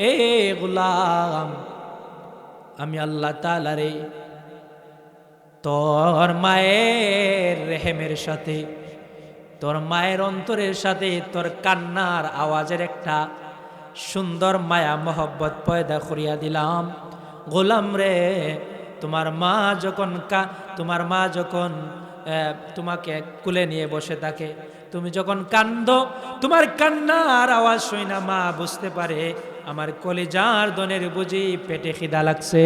এ গোলাম, আমি আল্লাহ তাআলা রে তোর মায়ের রেহেমের সাথে, তোর মায়ের অন্তরের সাথে তোর কান্নার আওয়াজের একটা সুন্দর মায়া মহব্বত পয়দা করিয়া দিলাম। গোলাম রে, তোমার মা যখন তোমাকে কুলে নিয়ে বসে থাকে, তুমি যখন কান্দো, তোমার কান্নার আওয়াজ শুই না মা বুঝতে পারে আমার কলিজার দনের বুঝি পেটে খিদা লাগছে।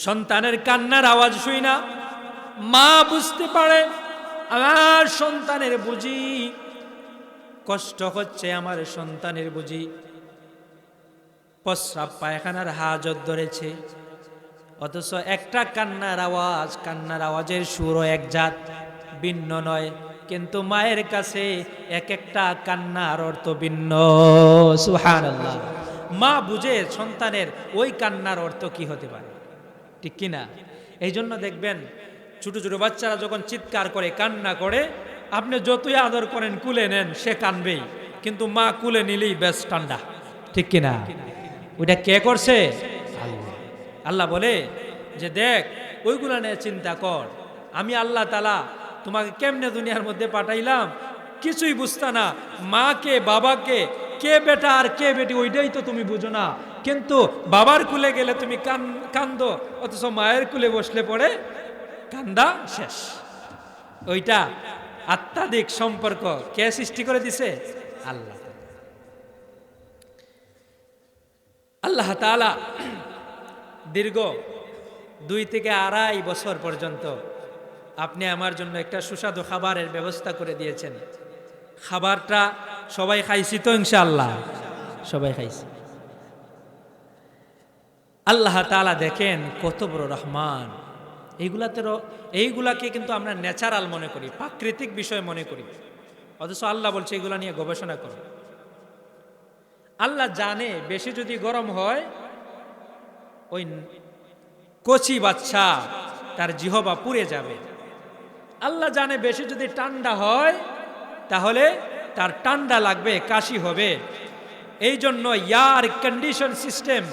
সন্তানের কান্নার আওয়াজ শুই না মা বুঝতে পারে আমার সন্তানের বুঝি কষ্ট হচ্ছে, আমার সন্তানের বুঝি প্রস্রাব পায়খানার হাজত ধরেছে। অথচ একটা কান্নার আওয়াজের সুরও এক জাত, ভিন্ন নয়, কিন্তু মায়ের কাছে এক একটা কান্নার অর্থ ভিন্ন। সুবহানাল্লাহ। মা বুঝে সন্তানের ওই কান্নার অর্থ কি হতে পারে, ঠিক কিনা? এই জন্য দেখবেন ছোট ছোট বাচ্চারা যখন চিৎকার করে, কান্না করে, আপনি যতই আদর করেন, কুলে নেন, সে কানবেই, কিন্তু মা কুলে নিলেই বেশ ঠান্ডা, ঠিক কিনা? ওইটা কে করছে? আল্লাহ বলে যে দেখ, ওইগুলা নিয়ে চিন্তা কর, আমি আল্লাহ তাআলা তোমাকে কেমনে দুনিয়ার মধ্যে পাঠাইলাম, কিছুই বুঝতা না, মাকে বাবাকে, কে বেটা আর কে বেটি ওইটাই তো তুমি বুঝো না, কিন্তু বাবার কুলে গেলে তুমি কান্দো, অথচ মায়ের কুলে বসলে পড়ে কান্দা শেষ। ওইটা আত্মাধিক সম্পর্ক কে সৃষ্টি করে দিছে? আল্লাহ। আল্লাহ তাআলা দীর্ঘ 2 থেকে 2.5 বছর পর্যন্ত আপনি আমার জন্য একটা সুস্বাদু খাবারের ব্যবস্থা করে দিয়েছেন। খাবারটা সবাই খাইছি তো ইনশাআল্লাহ? সবাই খাইছি। আল্লাহ তাআলা দেখেন কত বড় রহমান। এইগুলাকে কিন্তু আমরা ন্যাচারাল মনে করি, প্রাকৃতিক বিষয় মনে করি, অথচ আল্লাহ বলছে এগুলো নিয়ে গবেষণা করো। আল্লাহ জানে বেশি যদি গরম হয় ওই কচি বাচ্চা তার জিহবা পুড়ে যাবে। আল্লাহ জানে বেশি যদি ঠান্ডা হয় তাহলে তার ঠান্ডা লাগবে, কাশি হবে। এই জন্য এয়ার কন্ডিশন সিস্টেম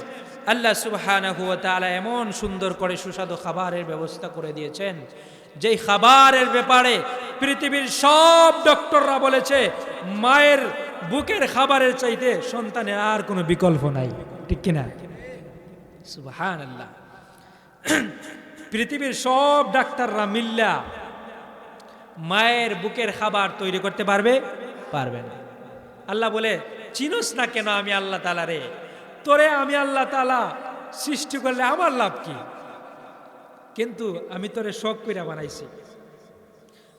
আল্লাহ সুবহানাহু ওয়া তাআলা এমন সুন্দর করে সুস্বাদু খাবারের ব্যবস্থা করে দিয়েছেন, যেই খাবারের ব্যাপারে পৃথিবীর সব ডক্টররা বলেছে মায়ের বুকের খাবারের চাইতে সন্তানের আর কোনো বিকল্প নাই। ঠিক কিনা? সুবহানাল্লাহ। পৃথিবীর সব ডাক্তাররা মিল্লা মায়ের বুকের খাবার তৈরি করতে পারবে না। আল্লাহ বলে চিনোস না কেন আমি আল্লাহ তাআলা রে? তোরে আমি আল্লাহ তাআলা সৃষ্টি করলে আমার লাভ কি? কিন্তু আমি তোরে শখ করিয়া বানাইছি,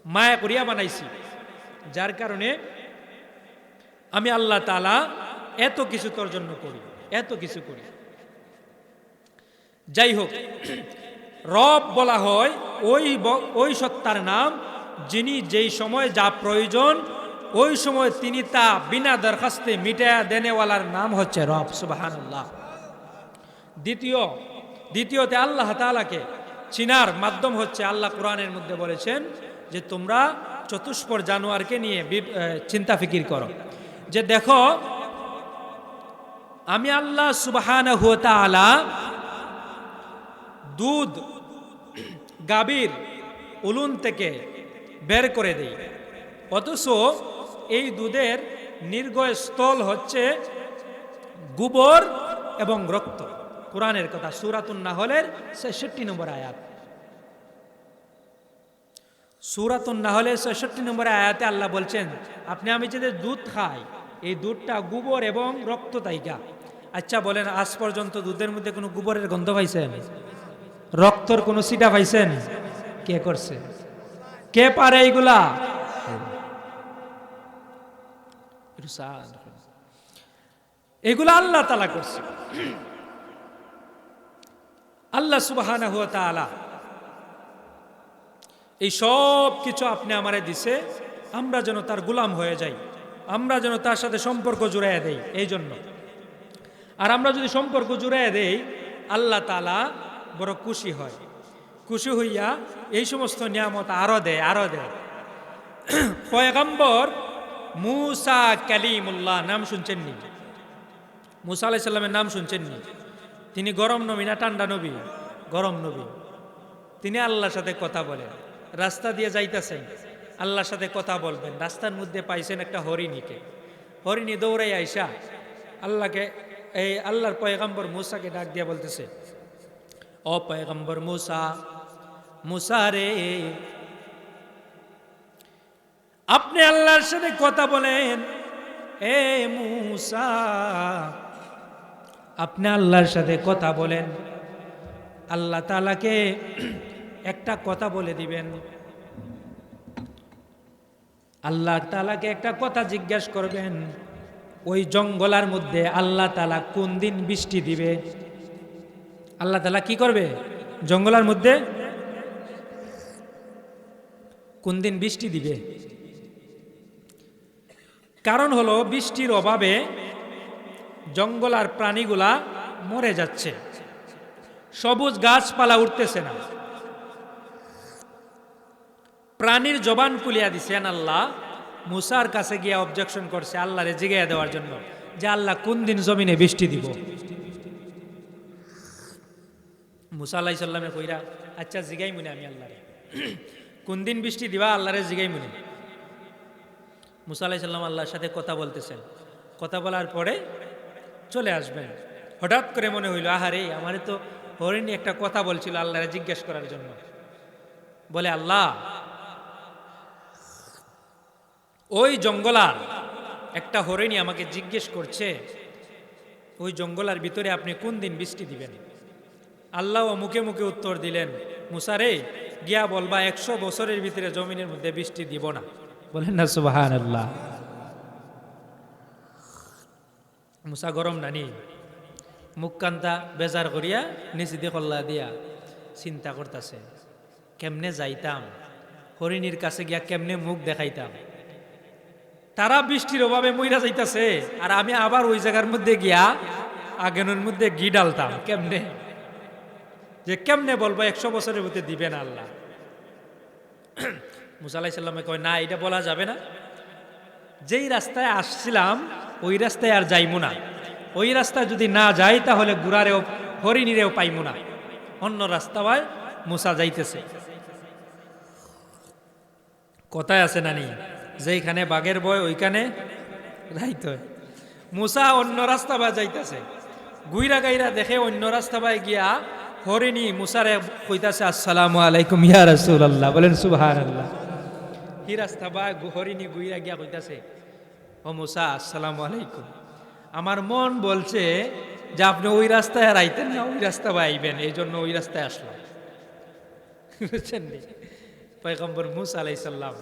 মায়া করিয়া বানাইছি, যার কারণে আমি আল্লাহ তাআলা এত কিছু তোর জন্য করি, এত কিছু করি। যাই হোক, রব বলা হয় ওই সত্তার নাম যিনি যেই সময় যা প্রয়োজন ওই সময় তিনি তা বিনা দরখাস্তে মিটায়া দেনেওয়ালার নাম হচ্ছে রব। সুবহানাল্লাহ। দ্বিতীয়তে আল্লাহ তাআলাকে চিনার মাধ্যম হচ্ছে আল্লাহ কোরআনের মধ্যে বলেছেন যে তোমরা চতুষ্পদ জানোয়ারকে নিয়ে চিন্তা ফিকির করো, যে দেখো আমি আল্লাহ সুবহানাহু ওয়া তাআলা দুধ গাভীর উলুন থেকে বের করে দেই, অথচ এই দুধের নির্গয় স্থল হচ্ছে গোবর এবং রক্ত। কোরআনের কথা, সূরাতুন নাহলের ৬৬ নম্বর আয়াত। সূরাতুন নাহলের ৬৬ নম্বর আয়াতে আল্লাহ বলছেন আমি যে দুধ খাই এই দুধটা গোবর এবং রক্ত তাইকা। আচ্ছা বলেন, আজ পর্যন্ত দুধের মধ্যে কোনো গোবরের গন্ধ পাইছেন? রক্তর কোনো সিটা পাইছেন? কে করছে? কে পারে এইগুলা? এগুলা আল্লাহ তাআলা করছে। আল্লাহ সুবহানাহু ওয়া তাআলা এই সব কিছু আপনি আমারে দিছে আমরা যেন তার গোলাম হয়ে যাই, আমরা যেন তার সাথে সম্পর্ক জুড়াইয়া দেই। এই জন্য আর আমরা যদি সম্পর্ক জুড়াইয়া দেই আল্লাহ তাআলা বড় খুশি হয়, খুশি হইয়া এই সমস্ত নিয়ামত আরো দেয়। পয়গম্বর মুসা কালিমুল্লাহ নাম শুনছেননি? মুসা আলাইহিস সালামের নাম শুনছেননি? তিনি গরম নবী না ঠান্ডা নবী? গরম নবী। তিনি আল্লাহর সাথে কথা বলেন, রাস্তা দিয়ে যাইতেছেন আল্লাহর সাথে কথা বলবেন, রাস্তার মধ্যে পাইছেন একটা হরিণীকে, হরিণী দৌড়াই আইসা আল্লাহর পয়গম্বর মুসাকে ডাক দিয়া বলতেছে, ও পয়গম্বর মুসা রে, আপনি আল্লাহর সাথে কথা বলেন। এ মুসা, আপনি আল্লাহর সাথে কথা বলেন, আল্লাহ তাআলাকে একটা কথা বলে দিবেন। আল্লাহ তাআলাকে একটা কথা জিজ্ঞাসা করবেন, ওই জঙ্গলার মধ্যে আল্লাহ তাআলা কোন দিন বৃষ্টি দিবে? আল্লাহ তাআলা কি করবে? জঙ্গলার মধ্যে কোন দিন বৃষ্টি দিবে? কারণ হলো বৃষ্টির অভাবে জঙ্গলার প্রাণীগুলা মরে যাচ্ছে, সবুজ গাছপালা উঠতেছে না। প্রাণীর জবান খুলিয়া দিছেন আল্লাহ। মুসার কাছে গিয়ে অবজেকশন করছে আল্লাহরে জিগাইয়া দেওয়ার জন্য যে আল্লাহ কোন দিন জমিনে বৃষ্টি দিব। মুসা আলাইহিস সালামে কইরা, আচ্ছা জিগাই মনে আমি আল্লাহরে কোন দিন বৃষ্টি দিবা, আল্লাহরে জিগাই মনে। মুসা আলাইহিস সালাম আল্লাহর সাথে কথা বলতেছেন, কথা বলার পরে চলে আসবেন। হঠাৎ করে মনে হইল, আহারে আমারে তো হরিণী একটা কথা বলছিল আল্লাহরে জিজ্ঞেস করার জন্য। বলে, আল্লাহ ওই জঙ্গলার একটা হরিণী আমাকে জিজ্ঞেস করছে ওই জঙ্গলার ভিতরে আপনি কোন দিন বৃষ্টি দিবেন? আল্লাহ মুখে মুখে উত্তর দিলেন, মুসা রে, গিয়া বলবা 100 বছরের ভিতরে জমিনের মধ্যে বৃষ্টি দিব না। বলেন না সুবহানাল্লাহ। মুসা গরম নানি মুখ কান্তা বেজার করিয়া নিচে দিয়ে কল্লা দিয়া চিন্তা করতেছে, কেমনে যাইতাম হরিণীর কাছে গিয়া, কেমনে মুখ দেখাইতাম। তারা বৃষ্টির অভাবে মইরা যাইতাছে, আর আমি আবার ওই জায়গার মধ্যে গিয়া আগুনের মধ্যে ঘি ডালতাম। কেমনে যে কেমনে বলবো 100 বছরের মধ্যে দিবেন আল্লাহ? মুসা আলাইহিস সালামে কয়, না, এটা বলা যাবে না। যেই রাস্তায় আসছিলাম ওই রাস্তায় আর যাইমু না। ওই রাস্তায় যদি না যাই তাহলে গুড়ারেও হরিণীরেও পাইমু না। অন্য রাস্তায় মুসা যাইতেছে। কথায় আছে নানি, যেইখানে বাঘের ভয় ওইখানে রাইত হয়। মুসা অন্য রাস্তা বা যাইতেছে, গুইরা গাইরা দেখে অন্য রাস্তা বাই গিয়া হরিণী মুসারে কইতাছে, আসসালামু আলাইকুম ইয়া রাসূলুল্লাহ, বলেন সুবহানাল্লাহ। কি রাস্তা বা হরিণী গুইরা গিয়া কইতাছে, ও মুসা আসসালামু আলাইকুম। আমার মন বলছে যে আপনি ওই রাস্তায় আর আইতেন না, ওই রাস্তা বা আইবেন, এই জন্য ওই রাস্তায় আসলাম। বুঝছেন নি? পয়গম্বর মুসা আলাইহিস সালাম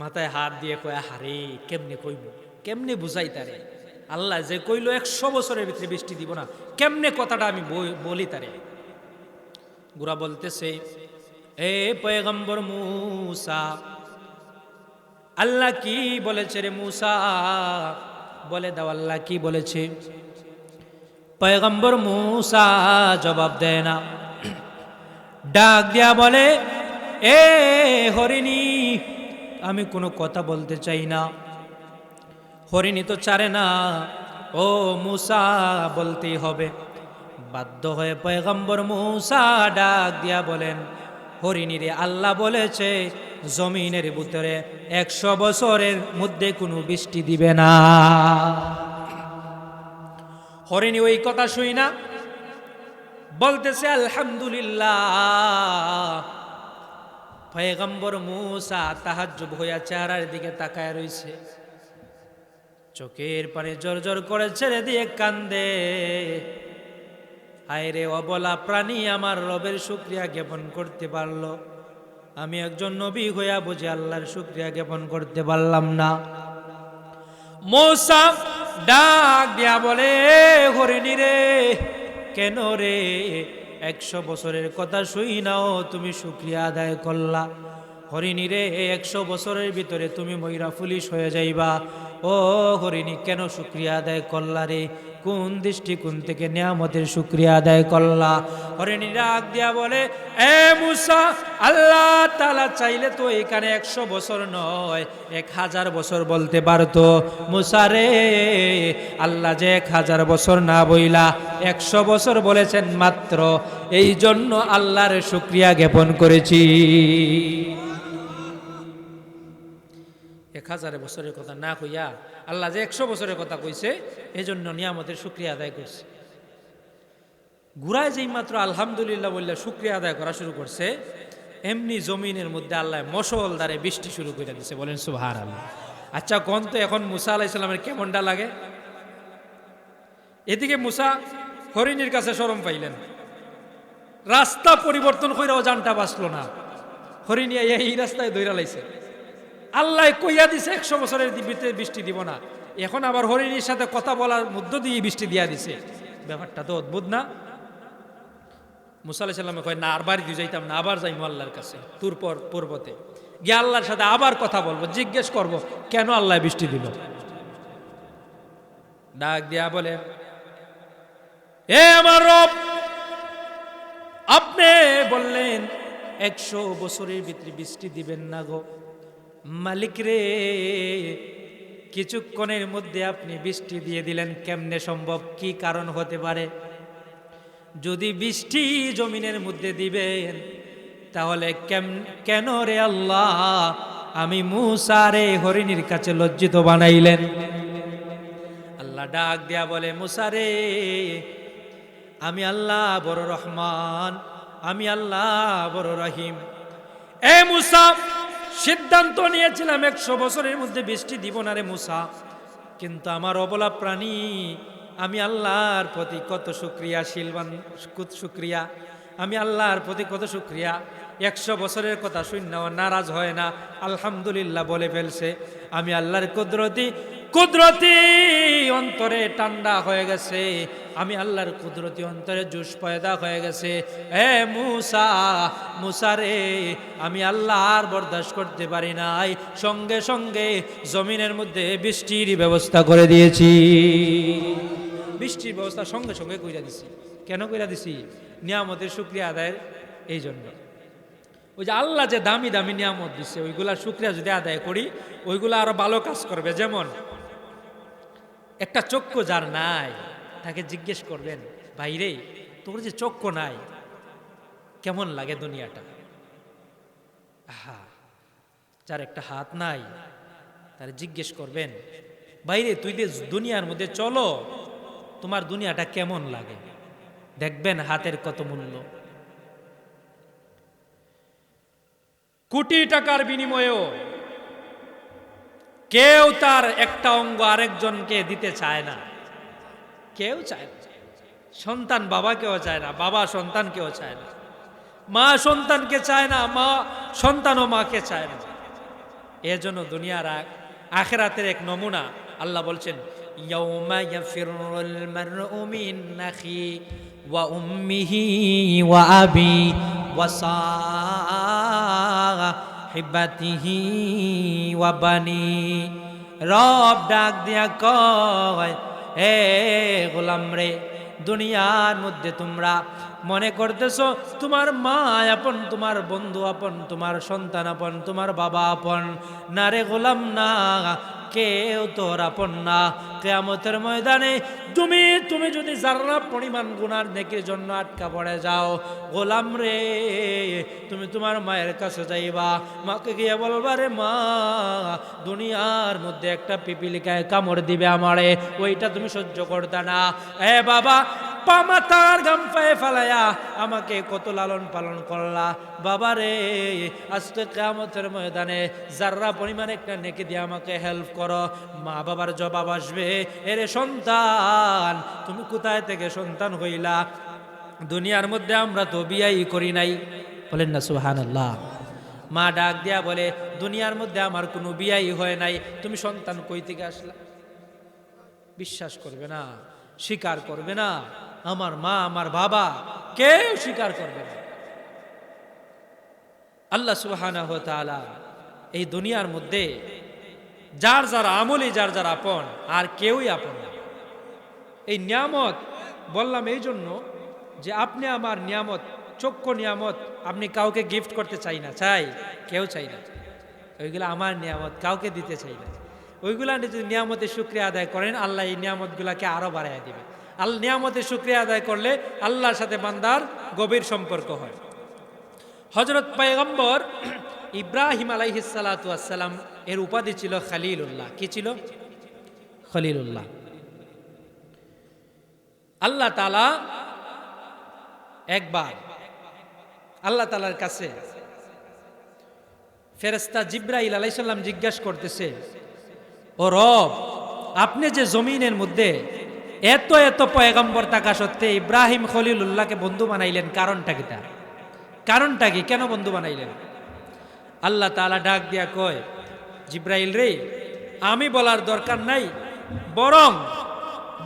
মাথায় হাত দিয়ে কয়, হারে কেমনে কইব, কেমনে বুঝাই তারে? আল্লাহ যে কইলো 100 বছরের ভিতরে বৃষ্টি দিব না, কেমনে কথাটা আমি বলি তারে? গুরা বলতেছে, এ পয়গম্বর মুসা, আল্লাহ কি বলেছে রে মুসা? বলে দাও আল্লাহ কি বলেছে। পয়গম্বর মুসা জবাব দেয় না, ডাক দিয়া বলে, এ হরিণী, আমি কোনো কথা বলতে চাই না। হরিণী তো চারে না, ও মুসা বলতেই হবে। বাধ্য হয়ে পয়গম্বর মুসা ডাক দিয়া বলেন, হরিণী রে, আল্লাহ বলেছে জমিনের ভিতরে 100 বছরের মধ্যে কোনো বৃষ্টি দিবে না। হরিণী ওই কথা শুই না বলতেছে আলহামদুলিল্লাহ। পয়গম্বর মুসা তাহাজ্জুব হইয়া চেহারার দিকে তাকায় রইছে, চোখের পানি জর্জর করে ছেড়ে দিয়ে কান্দে। আয়রে অবলা প্রাণী, আমার রবের শুকরিয়া জ্ঞাপন করতে পারলো, আমি একজন নবী হইয়া বুঝে আল্লাহর শুকরিয়া জ্ঞাপন করতে পারলাম না। মুসা ডাক দিয়া বলে, হরিণী রে, কেন রে 100 বছরের কথা শুই নাও তুমি শুকরিয়া আদায় করলা? হরিণী রে, 100 বছরের ভিতরে তুমি ময়রা পুলিশ হয়ে যাইবা। ও হরিণী, কেন শুকরিয়া আদায় করলা রে? কোন দৃষ্টিকোণ থেকে নিয়ামতের শুকরিয়া আদায় করলা? হরিণী ডাক দিয়া বলে, এ মুসা, আল্লাহ তাআলা চাইলে তো এখানে 100 বছর নয় 1000 বছর বলতে পারতো। মুসা রে, আল্লাহ যে 1000 বছর না বইলা 100 বছর বলেছেন মাত্র, এই জন্য আল্লাহর শুকরিয়া জ্ঞাপন করেছি। 1000 বছরের কথা না কইয়া আল্লাহ যে 100 বছরের কথা কইছে, এই জন্য নিয়ামতের শুকরিয়া আদায় করছে। ঘুরায় যেই মাত্র আলহামদুলিল্লাহ বললে শুকরিয়া আদায় করা শুরু করছে, এমনি জমিনের মধ্যে আল্লাহ মশলদারে বৃষ্টি শুরু করে দিছে। বলেন সুবহানাল্লাহ। আচ্ছা কোন তো এখন মুসা আলাইহিস সালামের কেমনটা লাগে? এদিকে মুসা হরিণীর কাছে শরম পাইলেন, রাস্তা পরিবর্তন কইরাও জানটা বাঁচলো না। হরিণী এই রাস্তায় দৌড়া লাইছে, আল্লাহ কইয়া দিছে 100 বছরের ভিতরে বৃষ্টি দিব না, এখন আবার হরিণীর সাথে কথা বলার মধ্য দিয়ে বৃষ্টি দিয়া দিছে। ব্যাপারটা তো অদ্ভুত না? মুসা আলাইহিস সালাম কয়, না, আর বাড়ি দিয়ে যাইতাম না, আবার যাইমু আল্লাহর কাছে তুর পর্বতে গিয়ে আল্লাহর সাথে আবার কথা বলবো, জিজ্ঞেস করব কেন আল্লাহ বৃষ্টি দিল। ডাক দিয়া বলে, এ আমার রব, আপনি বললেন 100 বছরের ভিতরে বৃষ্টি দিবেন না গো মালিক রে, কিছুক্ষণের মধ্যে আপনি বৃষ্টি দিয়ে দিলেন, কেমনে সম্ভব? কি কারণ হতে পারে? যদি বৃষ্টি জমিনের মধ্যে দিবেন তাহলে কেন রে আল্লাহ আমি মুসা রে হরিণীর কাছে লজ্জিত বানাইলেন? আল্লাহ ডাক দিয়া বলে, মুসা রে, আমি আল্লাহ বড় রহমান, আমি আল্লাহ বড় রহিম। এ মুসা, সিদ্ধান্ত নিয়েছিলাম 100 বছরের মধ্যে বৃষ্টি দিব না রে মুসা, কিন্তু আমার অবলা প্রাণী, আমি আল্লাহর প্রতি কত শুকরিয়াশীল, শুকরিয়া, আমি আল্লাহর প্রতি কত শুকরিয়া। 100 বছরের কথা শুননাও নারাজ হয় না, আলহামদুলিল্লাহ বলে ফেলছে। আমি আল্লাহর কুদরতি অন্তরে ঠান্ডা হয়ে গেছে, আমি আল্লাহর কুদরতি অন্তরে জোশ পয়দা হয়ে গেছে। এ মুসা, মুসা রে, আমি আল্লাহ আর বরদাস্ত করতে পারি নাই, সঙ্গে সঙ্গে জমিনের মধ্যে বৃষ্টির ব্যবস্থা করে দিয়েছি। বৃষ্টির ব্যবস্থা সঙ্গে সঙ্গে কইরা দিছি। কেন কইরা দিছি? নিয়ামতের শুকরিয়া আদায়ের এই জন্য। ওই যে আল্লাহ যে দামি দামি নিয়ামত দিচ্ছে, ওইগুলা শুকরিয়া যদি আদায় করি, ওইগুলা আরো ভালো কাজ করবে। যেমন একটা চক্ষু যার নাই, তাকে জিজ্ঞেস করবেন, ভাইরে তোর যে চক্ষু নাই, কেমন লাগে দুনিয়াটা? যার একটা হাত নাই, তার জিজ্ঞেস করবেন, ভাইরে তুই যে দুনিয়ার মধ্যে চলো, তোমার দুনিয়াটা কেমন লাগে? দেখবেন হাতের কত মূল্য। কোটি টাকার বিনিময়েও কেউ তার একটা অঙ্গ আরেকজনকে দিতে চায় না, কেউ চায় না। সন্তান বাবাকেও চায় না, বাবা সন্তানকেও চায় না, মা সন্তানকে চায় না, মা সন্তানও মাকে চায় না। এজন্য দুনিয়ার আখিরাতের এক নমুনা আল্লাহ বলছেন, ইয়াউমা ইয়াফিরুল মারউ মিন আখি ওয়া উম্মিহি ওয়া আবি ওয়া সাহিবাতিহি ওয়া বানি। রব ডাক দিয়া কয়, হে গোলাম রে, দুনিয়ার মধ্যে তোমরা মনে করতেছো তোমার মা আপন, তোমার বন্ধু আপন, তোমার সন্তান আপন, তোমার বাবা আপন। না রে গোলাম, না, কেউ তোর আপন না। কিয়ামতের ময়দানে তুমি যদি যারা পরিমাণ গুনার নেকির জন্য আটকা পড়ে যাও, গোলাম রে, তুমি তোমার মায়ের কাছে যাইবা, মাকে গিয়ে বলবা, রে মা, দুনিয়ার মধ্যে একটা পিপিলিকায় কামড় দিবে আমারে, ওইটা তুমি সহ্য করতে না। এ বাবা, পামাতার গাম পায়ে ফেলায়া আমাকে কত লালন পালন করলা, বাবা রে, আজকে কিয়ামতের ময়দানে যারা পরিমাণ একটা নেকি দিয়ে আমাকে হেল্প করো। মা বাবার জবাব আসবে, এরে সন্তান, তুমি কোথায় থেকে সন্তান হইলা? দুনিয়ার মধ্যে আমরা তো বিয়াই করি নাই। বলেন না সুবহানাল্লাহ। মা ডাক দিয়া বলে, দুনিয়ার মধ্যে আমার কোনো বিয়াই হয় নাই, তুমি সন্তান কই থেকে আসলা? বিশ্বাস করবে না, স্বীকার করবে না। আমার মা, আমার বাবা, কেউ স্বীকার করবে না। আল্লাহ সুবহানাহু ওয়া তাআলা এই দুনিয়ার মধ্যে যার যার আমলই যার যার আপন, আর কেউই আপন না। এই নিয়ামত বললাম এই জন্য যে আপনি আমার নিয়ামত, চক্ষু নিয়ামত, আপনি কাউকে গিফট করতে চাই না, চাই? কেউ চাই না। ওইগুলো আমার নিয়ামত, কাউকে দিতে চাই না। ওইগুলা যদি নিয়ামতের শুকরিয়া আদায় করেন, আল্লাহ এই নিয়ামতগুলাকে আরো বাড়াইয়া দিবে। আল্লাহ নিয়ামতের শুকরিয়া আদায় করলে আল্লাহর সাথে বান্দার গভীর সম্পর্ক হয়। হযরত পয়গম্বর ইব্রাহিম আলাইহিস সালাতু ওয়াস সালাম এর উপাধি ছিল খলিলুল্লাহ। কি ছিল? খলিলুল্লাহ। আল্লাহ তাআলা একবার আল্লাহ তাআলার কাছে ফেরেশতা জিবরাইল আলাইহিস সালাম জিজ্ঞাসা করতেছে, ও রব, আপনি যে জমিনের মধ্যে এত এত পয়গম্বর থাকা সত্ত্বে ইব্রাহিম খলিলুল্লাহকে বন্ধু বানাইলেন, কারণটা কি? কারণটা কি? কেন বন্ধু বানাইলেন? আল্লাহ তাআলা ডাক দিয়া কয়, জিবরাইল রে, আমি বলার দরকার নাই,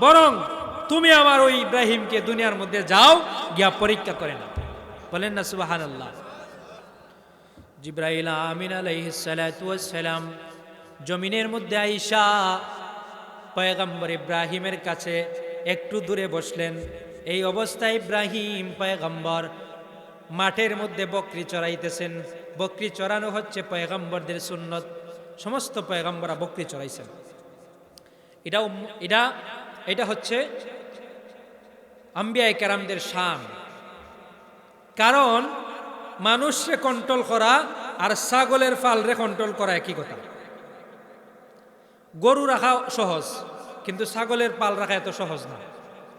বরং তুমি আমার ওই ইব্রাহিমকে দুনিয়ার মধ্যে যাও, গিয়া পরীক্ষা করে নাও। বলেন না সুবহানাল্লাহ। জিবরাইল আমিন আলাইহিস সালাতু ওয়াস সালাম জমিনের মধ্যে আইসা পয়গম্বর ইব্রাহিমের কাছে একটু দূরে বসলেন। এই অবস্থায় ইব্রাহিম পয়গম্বর মাঠের মধ্যে বকরি চড়াইতেছেন। বকরি চড়ানো হচ্ছে পয়গম্বরদের সুন্নত। সমস্ত পয়গম্বররা বকরি চড়াইছেন। এটা হচ্ছে আম্বিয়ায়ে কেরামদের শান। কারণ মানুষকে কন্ট্রোল করা আর ছাগলের ফালরে কন্ট্রোল করা একই কথা। গরু রাখা সহজ, কিন্তু ছাগলের পাল রাখা এত সহজ না।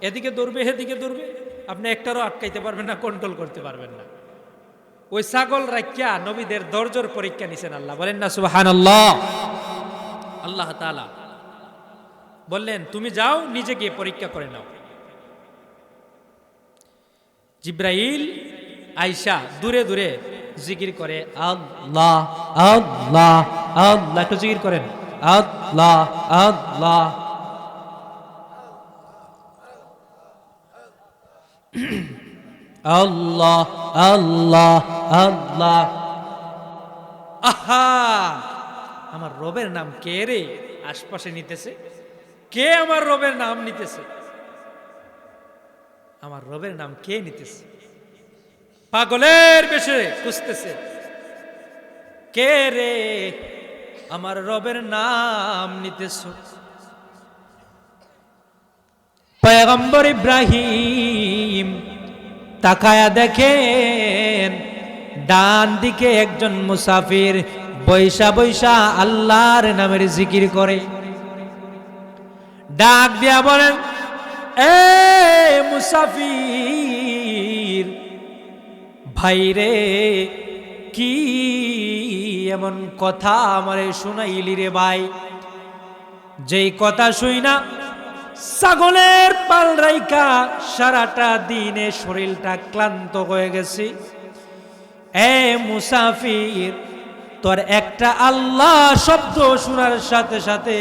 এদিকে দৌড়বে, এদিকে দৌড়বে, আপনি একটারও আটকাইতে পারবেন না, কন্ট্রোল করতে পারবেন না। ওই ছাগল রাখিয়া নবীদের ধৈর্যের পরীক্ষা নিছেন আল্লাহ। বলেন না সুবহানাল্লাহ। আল্লাহ তাআলা বললেন, তুমি যাও, নিজে গিয়ে পরীক্ষা করে নাও। জিবরাইল আইসা দূরে দূরে জিকির করে, আল্লাহ আল্লাহ আল্লাহ। একটু জিকির করেন, আল্লাহ আল্লাহ। আল্লাহ আল্লাহ আল্লাহ। আহা, আমার রবের নাম কে রে আশপাশে নিতেছে? কে আমার রবের নাম নিতেছে? আমার রবের নাম কে নিতেছে? পাগলের বেশে খুঁজতেছে, কে রে আমার রবের নাম নিতেছ? পয়গম্বর ইব্রাহিম তাকায়া দেখেন ডান দিকে একজন মুসাফির বৈশা বৈশা আল্লাহর নামের জিকির করে। ডাক দিয়া বলেন, এ মুসাফির ভাইরে, কি এমন কথা আমারে শুনাইলি রে ভাই, যেই কথা শুই না ছাগলের পাল রাইকা সারাটা দিনে শরীরটা ক্লান্ত হয়ে গেছে। এ মুসাফির, তোর একটা আল্লাহ শব্দ শোনার সাথে সাথে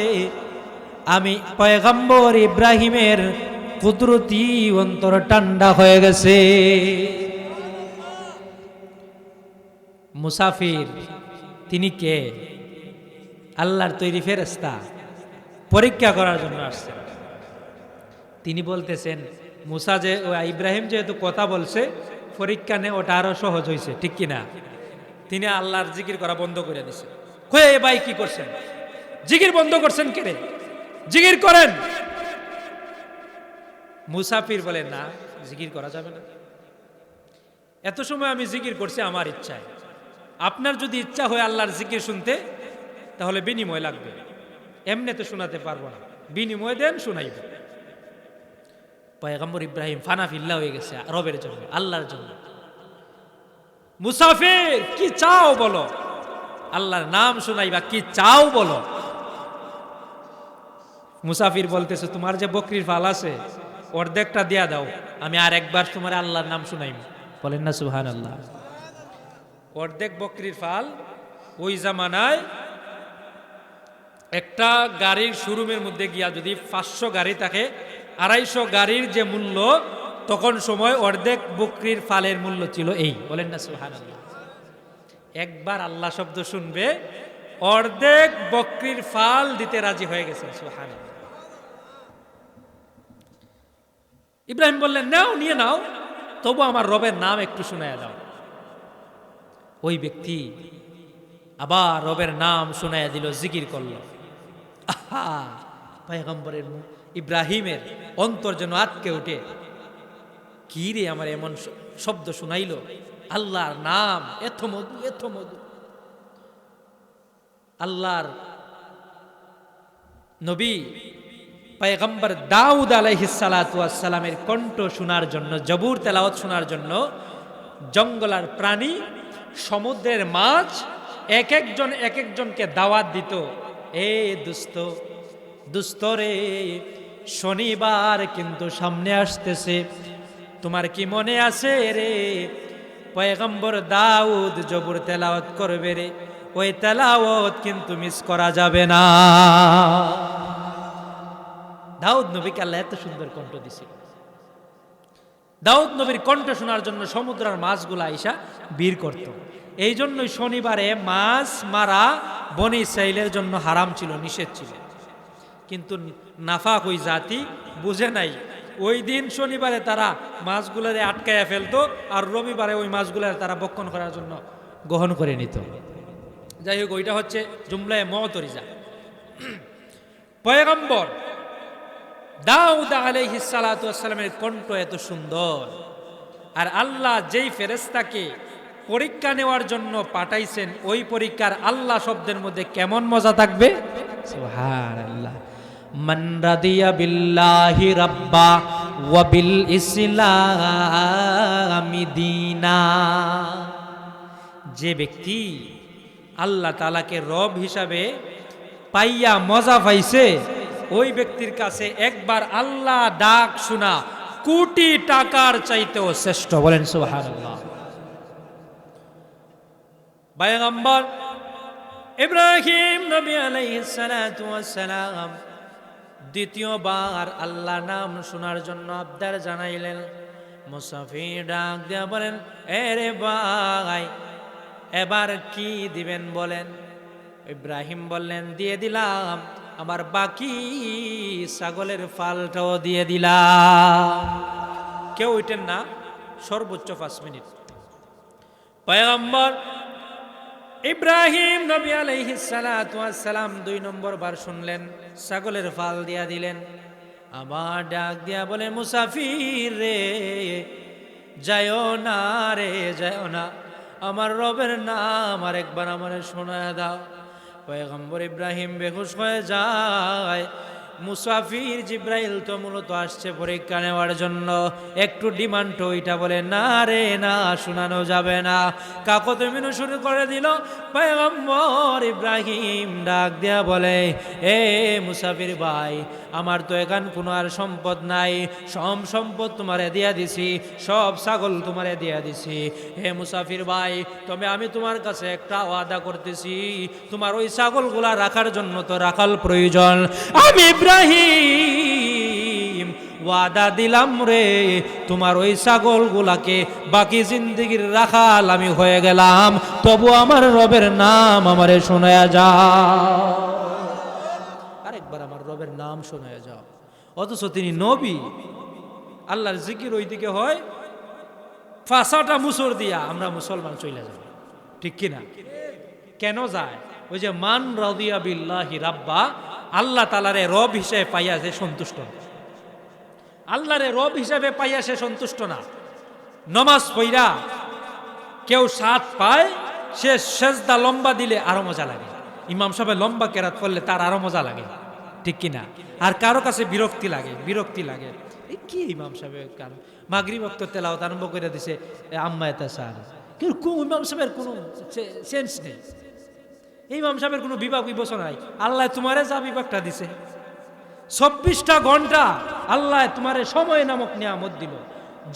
আমি পয়গম্বর ইব্রাহিমের কুদরতি অন্তর ঠান্ডা হয়ে গেছে। মুসাফির তিনি কে? আল্লাহর তৈরি ফেরেশতা, পরীক্ষা করার জন্য আসছে। তিনি বলতেছেন মুসা যে ইব্রাহিম যেহেতু কথা বলছে, পরীক্ষা নে ওটা আরো সহজ হয়েছে, ঠিক কিনা? তিনি আল্লাহর জিকির করা বন্ধ করে দিছে। কয়ে ভাই কি করছেন? জিকির বন্ধ করছেন কে রে? জিকির করেন। মুসাফির বলে, না জিকির করা যাবে না, এত সময় আমি জিকির করছি আমার ইচ্ছায়। আপনার যদি ইচ্ছা হয় আল্লাহর জিকির শুনতে, তাহলে বিনিময় লাগবে, এমনি তো শোনাতে পারবো না, বিনিময় দেন শোনাইব। পয়গম্বর ইব্রাহিম ফানা ফিল্লা হয়ে গেছে রবের জন্য, আল্লাহর জন্য। মুসাফির কি চাও বলো, আল্লাহর নাম শোনাইবা, কি চাও বলো। মুসাফির বলতেছে, তোমার যে বকরির ফাল আছে অর্ধেকটা দিয়া দাও, আমি আর একবার তোমার আল্লাহর নাম শুনাইব। বলেন না সুবহানাল্লাহ। অর্ধেক বকরির ফাল ওই জামানায় একটা গাড়ির শোরুমের মধ্যে গিয়া যদি 500 গাড়ি থাকে, 250 গাড়ির যে মূল্য তখন সময় অর্ধেক বকরির ফালের মূল্য ছিল এই। বলেন না সুবহানাল্লাহ। একবার আল্লাহ শব্দ শুনবে, অর্ধেক বকরির ফাল দিতে রাজি হয়ে গেছে। সুবহানাল্লাহ। ইব্রাহিম বললেন, নাও, নিয়ে নাও, তবু আমার রবের নাম একটু শুনাইয়া দাও। ওই ব্যক্তি আবার রবের নাম শুনাইয়া দিল, জিকির করল। আহা, পয়গম্বরের ইব্রাহিমের অন্তর যেন আটকে উঠে, কি রে আমার এমন শব্দ শুনাইল, আল্লাহর নাম এত মধু, এত মধু। আল্লাহর নবী পয়গম্বর দাউদ আলাইহিস সালাতু ওয়াস সালামের কণ্ঠ শোনার জন্য, জবুর তেলাওয়াত শোনার জন্য জঙ্গলার প্রাণী, সমুদ্রের মাছ এক একজনকে দাওয়াত দিত। এ দুস্থ রে, শনিবার কিন্তু সামনে আসতেছে, তোমার কি মনে আছে রে পয়গম্বর দাউদ জবুর তেলাওয়াত করবে রে, ওই তেলাওয়াত কিন্তু মিস করা যাবে না। দাউদ নবীকে আল্লাহ এত সুন্দর কণ্ঠ দিছিল। দাউদ নবীর কণ্ঠ শোনার জন্য সমুদ্রের মাছগুলা আইসা বীর করত। এই জন্যই শনিবারে মাছ মারা বনি ইসরাইলের জন্য হারাম ছিল, নিষেধ ছিল। কিন্তু নাফাক ওই জাতি বুঝে নাই, ওই দিন শনিবারে তারা মাছগুলারে আটকাইয়া ফেলতো, আর রবিবারে ওই মাছগুলার তারা বক্ষণ করার জন্য গ্রহণ করে নিত। যাই হোক, ওইটা হচ্ছে জুমলায়ে মুতরিজা। পয়গম্বর দাউদ আলাইহিস সালাতু ওয়াস সালামের কণ্ঠ এত সুন্দর, আর আল্লাহ যেই ফেরেশতাকে পরীক্ষা নেওয়ার জন্য পাঠাইছেন, ওই পরীক্ষার আল্লাহ শব্দের মধ্যে কেমন মজা থাকবে। সুবহানাল্লাহ। মান রাদিয়া বিল্লাহি রাব্বা ওয়া বিল ইসলামি দীনা, যে ব্যক্তি আল্লাহ তাআলাকে রব হিসাবে পাইয়া মজা পাইছে, ওই ব্যক্তির কাছে একবার আল্লাহ ডাক শোনা কোটি টাকার চাইতেও শ্রেষ্ঠ। বলেন সুবহানাল্লাহ। পয়গম্বর ইব্রাহিম নবী আলাইহিস সালাতু ওয়াস সালাম দ্বিতীয়বার আল্লাহ নাম শোনার জন্য আবদার জানাইলেন। মুসাফির ডাক দিয়া বলেন, এরে ভাই এবার কি দিবেন বলেন। ইব্রাহিম বললেন, দিয়ে দিলাম, আমার বাকি ছাগলের ফালটাও দিয়ে দিলাম। কেউ উঠেন না, সর্বোচ্চ 5 মিনিট। পয়গম্বর ইব্রাহিম নবী আলাইহিস সালাতু ওয়াস সালাম 2 নম্বর বার শুনলেন, ছাগলের ফাল দিয়া দিলেন। আবার ডাক দিয়া বলে, মুসাফির রে যায়ও না রে, যায়ও না, আমার রবের নাম আরেকবার আমারে শোনায় দাও। পয়গম্বর ইব্রাহিম বেহুশ হয়ে যায়। মুসাফির জিব্রাইল তো মূলত আসছে পরীক্ষা নেওয়ার জন্য, একটু ডিমান্ড ওইটা বলে, না রে না, শোনানো যাবে না। কাকতে মিনু শুরু করে দিল। পয়গম্বর ইব্রাহিম ডাক দেয়া বলে, এ মুসাফির ভাই, আমার তো এখান কোনো আর সম্পদ নাই, সব সম্পদ তোমারে দিয়া দিছি, সব ছাগল তোমারে দিয়া দিছি। হে মুসাফির ভাই, তবে আমি তোমার কাছে একটা ওয়াদা করতেছি, তোমার ওই ছাগলগুলা রাখার জন্য তো রাখাল প্রয়োজন। আমি ইব্রাহিম ওয়াদা দিলাম রে, তোমার ওই ছাগলগুলাকে বাকি জিন্দেগির রাখাল আমি হয়ে গেলাম, তবু আমার রবের নাম আমারে শোনায়া যাও। আরেকবার আমার রবের নাম শোনায়া যাও। অথচ তিনি নবী, আল্লাহর জিকির ওইদিকে হয়, ফাঁসাটা মুসর দিয়া আমরা মুসলমান চলে যাব, ঠিক কিনা? কেন যায়? ওই যে মান রাদিয়া বিল্লাহি রাব্বা, আল্লাহ তাআলারে রব হিসেবে পাইয়া সে সন্তুষ্ট না। আল্লাহরে রব হিসেবে পাইয়া সে সন্তুষ্ট না। নমাজ পড়া কেউ স্বাদ পায়, সে সেজদা লম্বা দিলে আরো মজা লাগে, ইমাম সাহেব লম্বা কেরাত করলে তার আরো মজা লাগে, ঠিক কিনা? আর কারো কাছে বিরক্তি লাগে, এই কি ইমাম সাহেব মাগরিব ওয়াক্ত তেলাওয়াত আরম্ভ করে দিছে, আম্মা ইয়াতাসাল, কিন্তু ইমাম সাহেবের কোনো সেন্স নেই, ইমাম সাহেবের কোনো বিভাগ বিবেচনা নাই। আল্লাহ তোমারে যা বিভাগটা দিছে, 24টা ঘন্টা আল্লাহ তোমারে সময় নামক নিয়ামত দিল,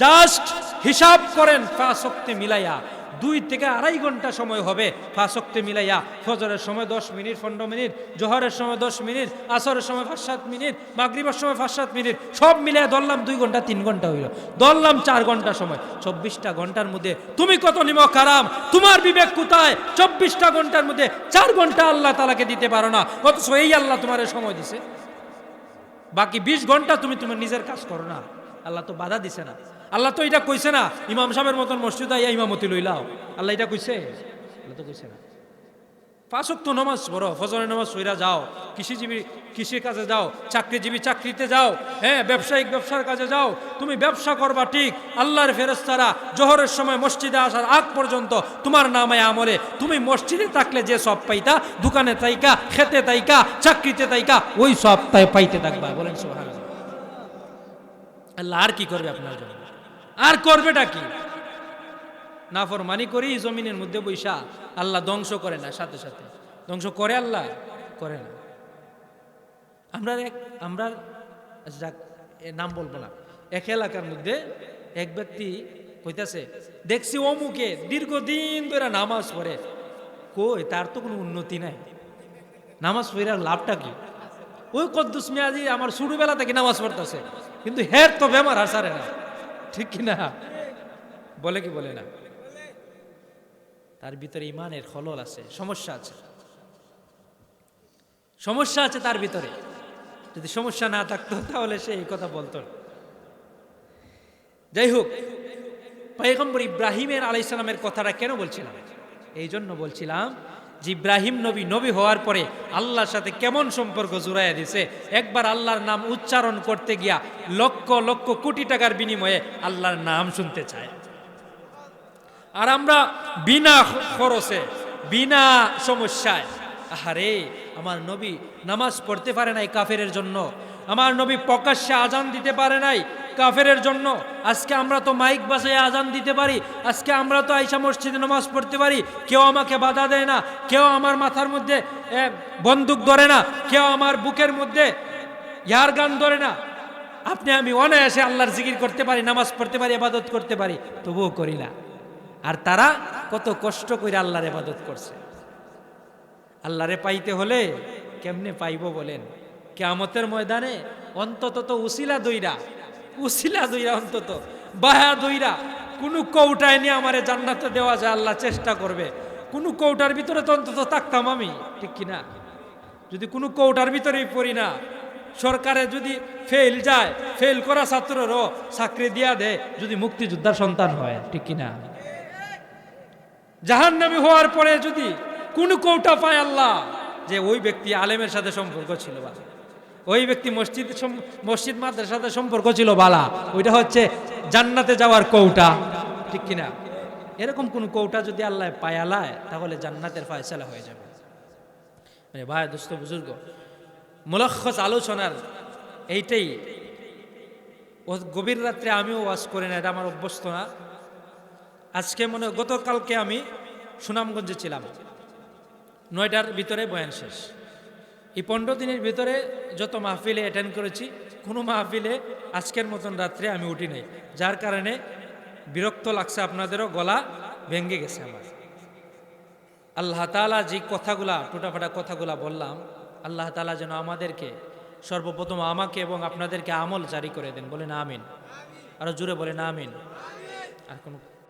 জাস্ট হিসাব করেন 5 ওয়াক্ত মিলাইয়া 2 থেকে 2.5 ঘন্টা সময় হবে 5 ওয়াক্ত মিলাইয়া। ফজরের সময় 10 মিনিট 15 মিনিট, জোহরের সময় 10 মিনিট, আসরের সময় 5-7 মিনিট, মাগরিবের সময় 5-7 মিনিট, সব মিলিয়ে ধরলাম 2 ঘন্টা 3 ঘন্টা হইল, ধরলাম 4 ঘন্টা সময়। 24টা ঘন্টার মধ্যে তুমি কত নিমক হারাম, তোমার বিবেক কোথায়? 24টা ঘন্টার মধ্যে 4 ঘন্টা আল্লাহ তাআলাকে দিতে পারো না, অথচ এই আল্লাহ তোমার সময় দিছে। বাকি 20 ঘন্টা তুমি তোমার নিজের কাজ করো না, আল্লাহ তো বাধা দিছে না। আল্লাহ তো এটা কইছে না ইমাম সাহেবের মতন মসজিদে আইয়া ইমামতি লইলাও, আল্লাহ এটা কইছে? আল্লাহ তো কইছে না। 5 ওয়াক্ত নামাজ পড়ো, ফজরের নামাজ পড়া যাও, কৃষিজীবী কৃষির কাজে যাও, চাকরিজীবী চাকরিতে যাও, হ্যাঁ ব্যবসায়িক ব্যবসার কাজে যাও। তুমি ব্যবসা করবা ঠিক, আল্লাহর ফেরেশতারা জোহরের সময় মসজিদে আসার আগ পর্যন্ত তোমার নামে আমলে তুমি মসজিদে থাকলে যে সব পাইতা, দোকানে তাইকা, খেতে তাইকা, চাকরিতে তাইকা, ওই সব তাই পাইতে থাকবা। বলেন সুবহানাল্লাহ। আল্লাহ আর কি করবে আপনার জন্য? আর করবেটা কি? নাফরমানি করি জমিনের মধ্যে বৈশা আল্লাহ ধ্বংস করে না, সাথে সাথে ধ্বংস করে? আল্লাহ করে না। আমরা নাম বলবো না, এক এলাকার মধ্যে এক ব্যক্তি কইতাছে, দেখছি অমুকে দীর্ঘদিন ধরে নামাজ পড়ে, কই তার তো কোনো উন্নতি নাই, নামাজ পড়ার লাভটা কি? ওই কদ্দুস মিয়াজি আমার ছোটবেলা থেকে নামাজ পড়তেছে, কিন্তু হের তো বেমার আর সারে না, ঠিক কিনা? বলে কি বলে না? তার ভিতরে ইমানের খলল আছে, সমস্যা আছে তার ভিতরে। যদি সমস্যা না থাকতো তাহলে সে এই কথা বলতো। যাই হোক, পয়গম্বর ইব্রাহিমের আলাইহিস সালামের কথাটা কেন বলছিলাম? এই জন্য বলছিলাম যে ইব্রাহিম নবী হওয়ার পরে আল্লাহর সাথে কেমন সম্পর্ক জুড়াইয়া দিছে। একবার আল্লাহর নাম উচ্চারণ করতে গিয়া লক্ষ লক্ষ কোটি টাকার বিনিময়ে আল্লাহর নাম শুনতে চায়। আর আমরা বিনা খরচে, বিনা সমস্যায়, আহারে আমার নবী নামাজ পড়তে পারে নাই কাফেরের জন্য, আমার নবী প্রকাশ্যে আজান দিতে পারে নাই কাফেরের জন্য। আজকে আমরা তো মাইক বাজায় আজান দিতে পারি, আজকে আমরা তো আইসা মসজিদে নামাজ পড়তে পারি, কেউ আমাকে বাধা দেয় না, কেউ আমার মাথার মধ্যে বন্দুক ধরে না, কেউ আমার বুকের মধ্যে ইয়ার গান ধরে না। আপনি আমি অনায়াসে আল্লাহর জিকির করতে পারি, নামাজ পড়তে পারি, ইবাদত করতে পারি, তবুও করি না। আর তারা কত কষ্ট করে আল্লাহর ইবাদত করছে। আল্লাহরে পাইতে হলে কেমনে পাইব বলেন? কিয়ামতের ময়দানে অন্তত তো উসিলা দইরা অন্তত বায়া দইরা কোনো কৌটায় নিয়ে আমারে জান্নাতে দেওয়া যায়, আল্লাহ চেষ্টা করবে। কোনো কৌটার ভিতরে তো অন্তত থাকতাম আমি, ঠিক কিনা? যদি কোনো কৌটার ভিতরেই পড়ি না, সরকারে যদি ফেল যায়, ফেল করা ছাত্ররও চাকরি দিয়া দেয় যদি মুক্তিযোদ্ধার সন্তান হয়, ঠিক কিনা? জাহান্নামী হওয়ার পরে যদি কোনো কৌটা পায় আল্লাহ, যে ওই ব্যক্তি আলেমের সাথে সম্পর্ক ছিল বালা, ওই ব্যক্তি মসজিদ মাদ্রাসার সাথে সম্পর্ক ছিল বালা, ওইটা হচ্ছে জান্নাতে যাওয়ার কৌটা, ঠিক কিনা? এরকম কোন কৌটা যদি আল্লাহ পায়ালায়, তাহলে জান্নাতের ফয়সালা হয়ে যাবে। মানে ভাই, দোস্ত, বুজুর্গ, মুলখ্খস আলোচনার এইটাই। ও গভীর রাত্রে আমিও ওয়াজ করি না, এটা আমার অভ্যস্ত না। আজকে গতকালকে আমি সুনামগঞ্জে ছিলাম, 9টার ভিতরে বয়ান শেষ। এই 15 দিনের ভিতরে যত মাহফিলে অ্যাটেন্ড করেছি, কোনো মাহফিলে আজকের মতন রাত্রে আমি উঠি নাই, যার কারণে বিরক্ত লাগছে, আপনাদেরও গলা ভেঙে গেছে আমার। আল্লাহ তাআলা যে কথাগুলা, টোটাফাটা কথাগুলা বললাম, আল্লাহ তাআলা যেন আমাদেরকে, সর্বপ্রথম আমাকে এবং আপনাদেরকে আমল জারি করে দেন। বলেন আমিন। আরো জোরে বলেন আমিন। আর কোনো